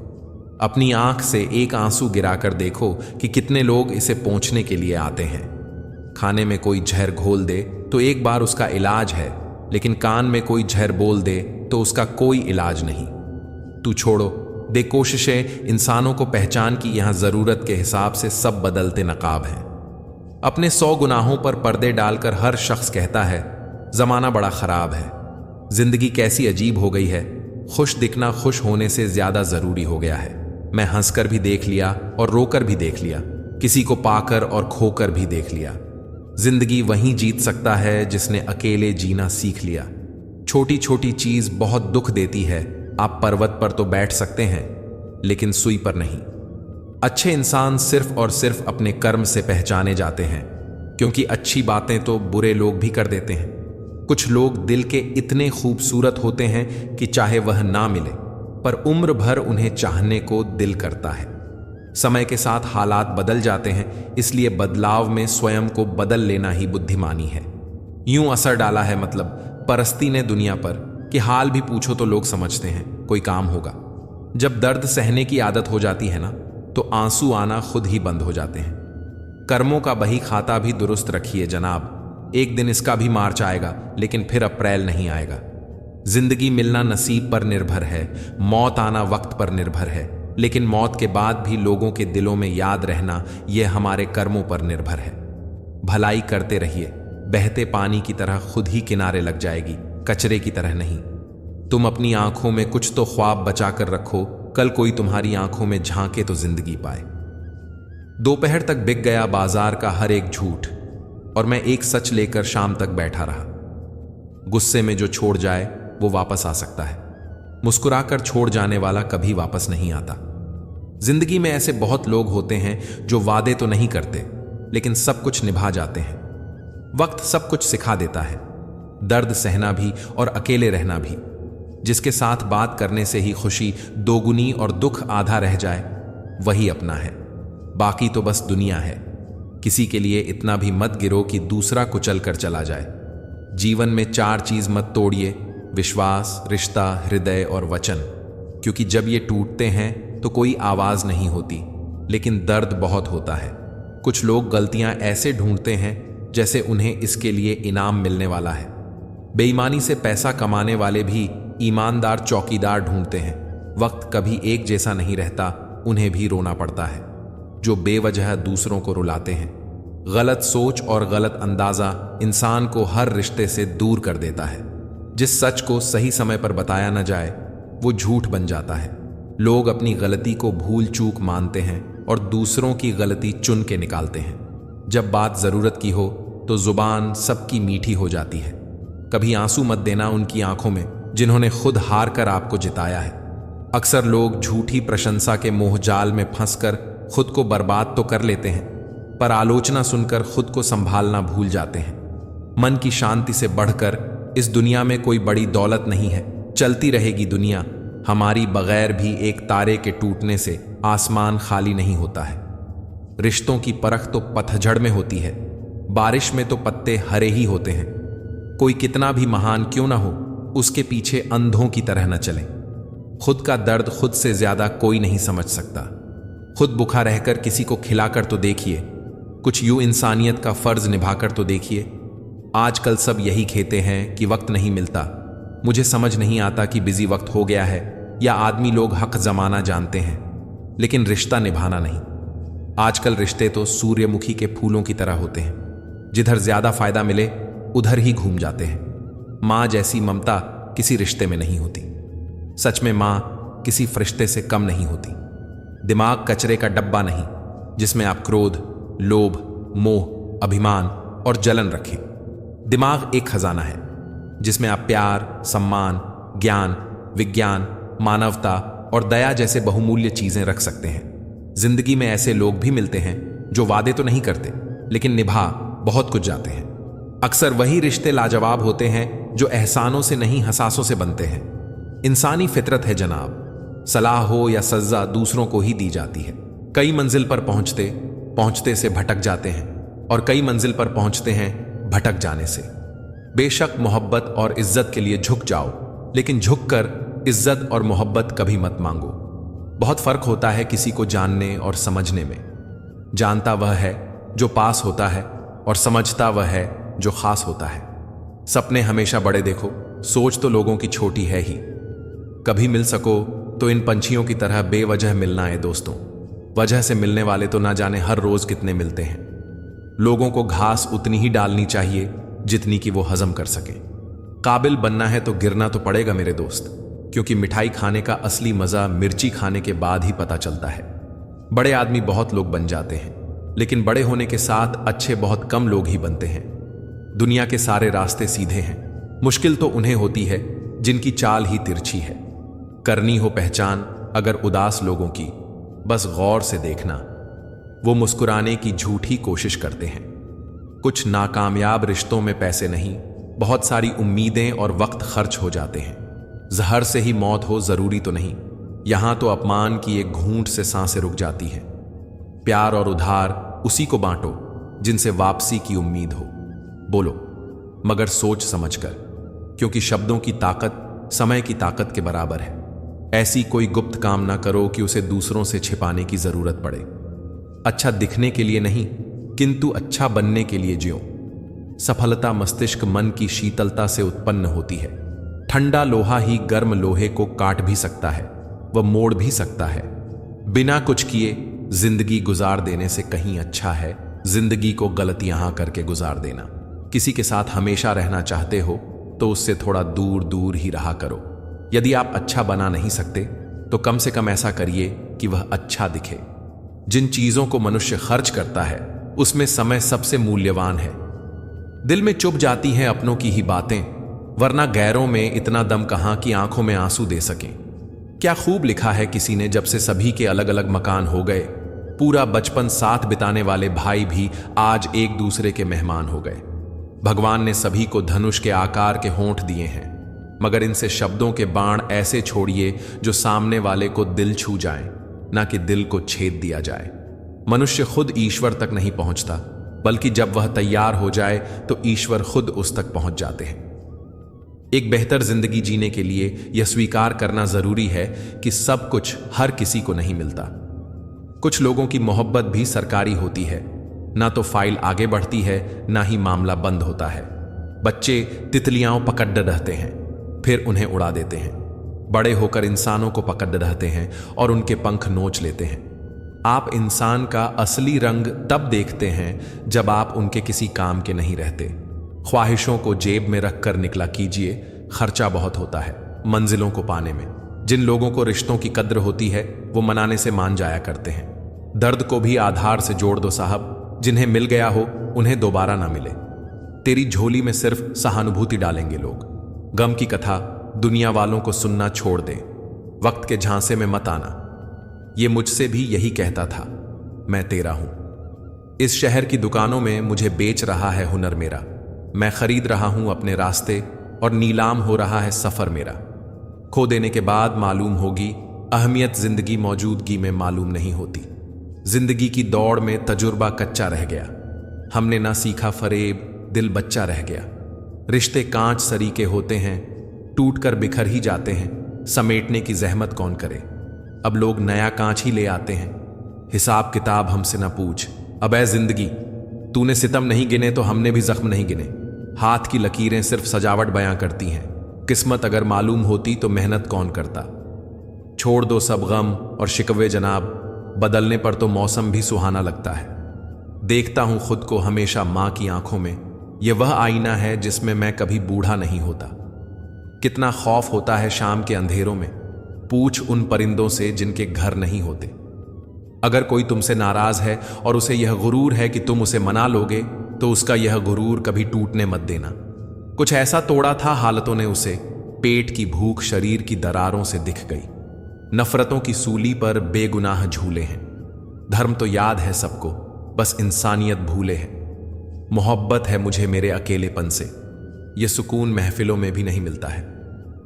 अपनी आंख से एक आंसू गिराकर देखो कि कितने लोग इसे पोंछने के लिए आते हैं। खाने में कोई जहर घोल दे तो एक बार उसका इलाज है, लेकिन कान में कोई जहर बोल दे तो उसका कोई इलाज नहीं। तू छोड़ो, दे कोशिशें इंसानों को पहचान की यहां जरूरत के हिसाब से सब बदलते नकाब हैं। अपने 100 गुनाहों पर पर्दे डालकर हर शख्स कहता है जमाना बड़ा खराब है। जिंदगी कैसी अजीब हो गई है। खुश दिखना खुश होने से ज्यादा जरूरी हो गया है। मैं हंसकर भी देख लिया और रोकर भी देख लिया, किसी को पाकर और खोकर भी देख लिया। जिंदगी वहीं जीत सकता है जिसने अकेले जीना सीख लिया। छोटी छोटी चीज बहुत दुख देती है। आप पर्वत पर तो बैठ सकते हैं, लेकिन सुई पर नहीं। अच्छे इंसान सिर्फ और सिर्फ अपने कर्म से पहचाने जाते हैं, क्योंकि अच्छी बातें तो बुरे लोग भी कर देते हैं। कुछ लोग दिल के इतने खूबसूरत होते हैं कि चाहे वह ना मिले, पर उम्र भर उन्हें चाहने को दिल करता है। समय के साथ हालात बदल जाते हैं, इसलिए बदलाव में स्वयं को बदल लेना ही बुद्धिमानी है। यूं असर डाला है मतलब परस्ती ने दुनिया पर कि हाल भी पूछो तो लोग समझते हैं कोई काम होगा। जब दर्द सहने की आदत हो जाती है ना, तो आंसू आना खुद ही बंद हो जाते हैं। कर्मों का बही खाता भी दुरुस्त रखिए जनाब। एक दिन इसका भी मार्च आएगा, लेकिन फिर अप्रैल नहीं आएगा। जिंदगी मिलना नसीब पर निर्भर है, मौत आना वक्त पर निर्भर है, लेकिन मौत के बाद भी लोगों के दिलों में याद रहना यह हमारे कर्मों पर निर्भर है। भलाई करते रहिए, बहते पानी की तरह खुद ही किनारे लग जाएगी। कचरे की तरह नहीं। तुम अपनी आंखों में कुछ तो ख्वाब बचा कर रखो, कल कोई तुम्हारी आंखों में झांके तो जिंदगी पाए। दोपहर तक बिक गया बाजार का हर एक झूठ, और मैं एक सच लेकर शाम तक बैठा रहा। गुस्से में जो छोड़ जाए वो वापस आ सकता है, मुस्कुराकर छोड़ जाने वाला कभी वापस नहीं आता। जिंदगी में ऐसे बहुत लोग होते हैं जो वादे तो नहीं करते लेकिन सब कुछ निभा जाते हैं। वक्त सब कुछ सिखा देता है, दर्द सहना भी और अकेले रहना भी। जिसके साथ बात करने से ही खुशी दोगुनी और दुख आधा रह जाए, वही अपना है। बाकी तो बस दुनिया है। किसी के लिए इतना भी मत गिरो कि दूसरा कुचल कर चला जाए। जीवन में 4 चीज मत तोड़िए: विश्वास, रिश्ता, हृदय और वचन। क्योंकि जब ये टूटते हैं तो कोई आवाज नहीं होती, लेकिन दर्द बहुत होता है। कुछ लोग गलतियां ऐसे ढूंढते हैं जैसे उन्हें इसके लिए इनाम मिलने वाला है। बेईमानी से पैसा कमाने वाले भी ईमानदार चौकीदार ढूंढते हैं। वक्त कभी एक जैसा नहीं रहता, उन्हें भी रोना पड़ता है जो बेवजह दूसरों को रुलाते हैं। गलत सोच और गलत अंदाजा इंसान को हर रिश्ते से दूर कर देता है। जिस सच को सही समय पर बताया न जाए वो झूठ बन जाता है। लोग अपनी गलती को भूल चूक मानते हैं और दूसरों की गलती चुन के निकालते हैं। जब बात जरूरत की हो तो जुबान सबकी मीठी हो जाती है। कभी आंसू मत देना उनकी आंखों में जिन्होंने खुद हार कर आपको जिताया है। अक्सर लोग झूठी प्रशंसा के मोह जाल में फंसकर खुद को बर्बाद तो कर लेते हैं, पर आलोचना सुनकर खुद को संभालना भूल जाते हैं। मन की शांति से बढ़कर इस दुनिया में कोई बड़ी दौलत नहीं है। चलती रहेगी दुनिया हमारी, बगैर भी एक तारे के टूटने से आसमान खाली नहीं होता है। रिश्तों की परख तो पतझड़ में होती है, बारिश में तो पत्ते हरे ही होते हैं। कोई कितना भी महान क्यों ना हो, उसके पीछे अंधों की तरह न चले। खुद का दर्द खुद से ज्यादा कोई नहीं समझ सकता। खुद भूखा रहकर किसी को खिलाकर तो देखिए, कुछ यूं इंसानियत का फर्ज निभाकर तो देखिए। आजकल सब यही कहते हैं कि वक्त नहीं मिलता। मुझे समझ नहीं आता कि बिजी वक्त हो गया है या आदमी लोग हक जमाना जानते हैं लेकिन रिश्ता निभाना नहीं। आजकल रिश्ते तो सूर्यमुखी के फूलों की तरह होते हैं, जिधर ज्यादा फायदा मिले उधर ही घूम जाते हैं। मां जैसी ममता किसी रिश्ते में नहीं होती। सच में मां किसी फरिश्ते से कम नहीं होती। दिमाग कचरे का डब्बा नहीं जिसमें आप क्रोध, लोभ, मोह, अभिमान और जलन रखें। दिमाग एक खजाना है जिसमें आप प्यार, सम्मान, ज्ञान, विज्ञान, मानवता और दया जैसे बहुमूल्य चीजें रख सकते हैं। जिंदगी में ऐसे लोग भी मिलते हैं जो वादे तो नहीं करते लेकिन निभा बहुत कुछ जाते हैं। अक्सर वही रिश्ते लाजवाब होते हैं जो एहसानों से नहीं हसासों से बनते हैं। इंसानी फितरत है जनाब, सलाह हो या सजा दूसरों को ही दी जाती है। कई मंजिल पर पहुंचते पहुंचते से भटक जाते हैं और कई मंजिल पर पहुंचते हैं भटक जाने से। बेशक मोहब्बत और इज्जत के लिए झुक जाओ, लेकिन झुककर इज्जत और मोहब्बत कभी मत मांगो। बहुत फर्क होता है किसी को जानने और समझने में। जानता वह है जो पास होता है और समझता वह है जो खास होता है। सपने हमेशा बड़े देखो, सोच तो लोगों की छोटी है ही। कभी मिल सको तो इन पंछियों की तरह बेवजह मिलना है दोस्तों। वजह से मिलने वाले तो ना जाने हर रोज कितने मिलते हैं। लोगों को घास उतनी ही डालनी चाहिए जितनी कि वो हजम कर सके। काबिल बनना है तो गिरना तो पड़ेगा मेरे दोस्त, क्योंकि मिठाई खाने का असली मजा मिर्ची खाने के बाद ही पता चलता है। बड़े आदमी बहुत लोग बन जाते हैं, लेकिन बड़े होने के साथ अच्छे बहुत कम लोग ही बनते हैं। दुनिया के सारे रास्ते सीधे हैं, मुश्किल तो उन्हें होती है जिनकी चाल ही तिरछी है। करनी हो पहचान अगर उदास लोगों की, बस गौर से देखना, वो मुस्कुराने की झूठी कोशिश करते हैं। कुछ नाकामयाब रिश्तों में पैसे नहीं, बहुत सारी उम्मीदें और वक्त खर्च हो जाते हैं। जहर से ही मौत हो जरूरी तो नहीं, यहां तो अपमान की एक घूंट से सांसें रुक जाती हैं। प्यार और उधार उसी को बांटो जिनसे वापसी की उम्मीद हो। बोलो मगर सोच समझकर, क्योंकि शब्दों की ताकत समय की ताकत के बराबर है। ऐसी कोई गुप्त काम ना करो कि उसे दूसरों से छिपाने की जरूरत पड़े। अच्छा दिखने के लिए नहीं, किंतु अच्छा बनने के लिए जियो। सफलता मस्तिष्क मन की शीतलता से उत्पन्न होती है। ठंडा लोहा ही गर्म लोहे को काट भी सकता है, वह मोड़ भी सकता है। बिना कुछ किए जिंदगी गुजार देने से कहीं अच्छा है जिंदगी को गलतियां करके गुजार देना। किसी के साथ हमेशा रहना चाहते हो तो उससे थोड़ा दूर दूर ही रहा करो। यदि आप अच्छा बना नहीं सकते तो कम से कम ऐसा करिए कि वह अच्छा दिखे। जिन चीजों को मनुष्य खर्च करता है उसमें समय सबसे मूल्यवान है। दिल में चुभ जाती हैं अपनों की ही बातें, वरना गैरों में इतना दम कहां कि आंखों में आंसू दे सकें। क्या खूब लिखा है किसी ने, जब से सभी के अलग अलग मकान हो गए, पूरा बचपन साथ बिताने वाले भाई भी आज एक दूसरे के मेहमान हो गए। भगवान ने सभी को धनुष के आकार के होंठ दिए हैं, मगर इनसे शब्दों के बाण ऐसे छोड़िए जो सामने वाले को दिल छू जाएं, ना कि दिल को छेद दिया जाए। मनुष्य खुद ईश्वर तक नहीं पहुंचता, बल्कि जब वह तैयार हो जाए तो ईश्वर खुद उस तक पहुंच जाते हैं। एक बेहतर जिंदगी जीने के लिए यह स्वीकार करना जरूरी है कि सब कुछ हर किसी को नहीं मिलता। कुछ लोगों की मोहब्बत भी सरकारी होती है, ना तो फाइल आगे बढ़ती है ना ही मामला बंद होता है। बच्चे तितलियां पकड़ रहते हैं, फिर उन्हें उड़ा देते हैं। बड़े होकर इंसानों को पकड़ रहते हैं और उनके पंख नोच लेते हैं। आप इंसान का असली रंग तब देखते हैं जब आप उनके किसी काम के नहीं रहते। ख्वाहिशों को जेब में रखकर निकला कीजिए, खर्चा बहुत होता है मंजिलों को पाने में। जिन लोगों को रिश्तों की कद्र होती है वो मनाने से मान जाया करते हैं। दर्द को भी आधार से जोड़ दो साहब, जिन्हें मिल गया हो उन्हें दोबारा ना मिले। तेरी झोली में सिर्फ सहानुभूति डालेंगे लोग। गम की कथा दुनिया वालों को सुनना छोड़ दे, वक्त के झांसे में मत आना। ये मुझसे भी यही कहता था, मैं तेरा हूं। इस शहर की दुकानों में मुझे बेच रहा है हुनर मेरा। मैं खरीद रहा हूं अपने रास्ते और नीलाम हो रहा है सफर मेरा। खो देने के बाद मालूम होगी अहमियत जिंदगी मौजूदगी में मालूम नहीं होती। जिंदगी की दौड़ में तजुर्बा कच्चा रह गया, हमने ना सीखा फरेब, दिल बच्चा रह गया। रिश्ते कांच सरी के होते हैं, टूट कर बिखर ही जाते हैं, समेटने की जहमत कौन करे। अब लोग नया कांच ही ले आते हैं। हिसाब किताब हमसे ना पूछ, अब ऐ जिंदगी तूने सितम नहीं गिने तो हमने भी जख्म नहीं गिने। हाथ की लकीरें सिर्फ सजावट बयां करती हैं, किस्मत अगर मालूम होती तो मेहनत कौन करता। छोड़ दो सब गम और शिकवे जनाब, बदलने पर तो मौसम भी सुहाना लगता है। देखता हूं खुद को हमेशा मां की आंखों में, यह वह आईना है जिसमें मैं कभी बूढ़ा नहीं होता। कितना खौफ होता है शाम के अंधेरों में, पूछ उन परिंदों से जिनके घर नहीं होते। अगर कोई तुमसे नाराज है और उसे यह गुरूर है कि तुम उसे मना लोगे, तो उसका यह गुरूर कभी टूटने मत देना। कुछ ऐसा तोड़ा था हालतों ने उसे, पेट की भूख शरीर की दरारों से दिख गई। नफरतों की सूली पर बेगुनाह झूले हैं। धर्म तो याद है सबको, बस इंसानियत भूले हैं। मोहब्बत है मुझे मेरे अकेलेपन से, यह सुकून महफिलों में भी नहीं मिलता है।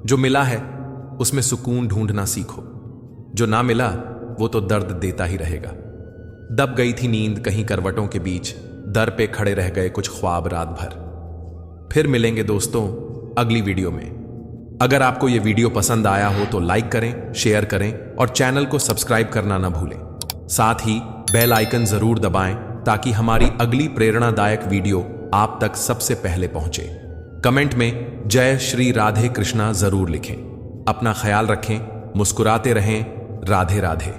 जो मिला है उसमें सुकून ढूंढना सीखो, जो ना मिला वो तो दर्द देता ही रहेगा। दब गई थी नींद कहीं करवटों के बीच, दर पे खड़े रह गए कुछ ख्वाब रात भर। फिर मिलेंगे दोस्तों अगली वीडियो में। अगर आपको यह वीडियो पसंद आया हो तो लाइक करें, शेयर करें और चैनल को सब्सक्राइब करना ना भूलें। साथ ही बेल आइकन जरूर दबाएं ताकि हमारी अगली प्रेरणादायक वीडियो आप तक सबसे पहले पहुंचे। कमेंट में जय श्री राधे कृष्णा जरूर लिखें। अपना ख्याल रखें, मुस्कुराते रहें। राधे राधे।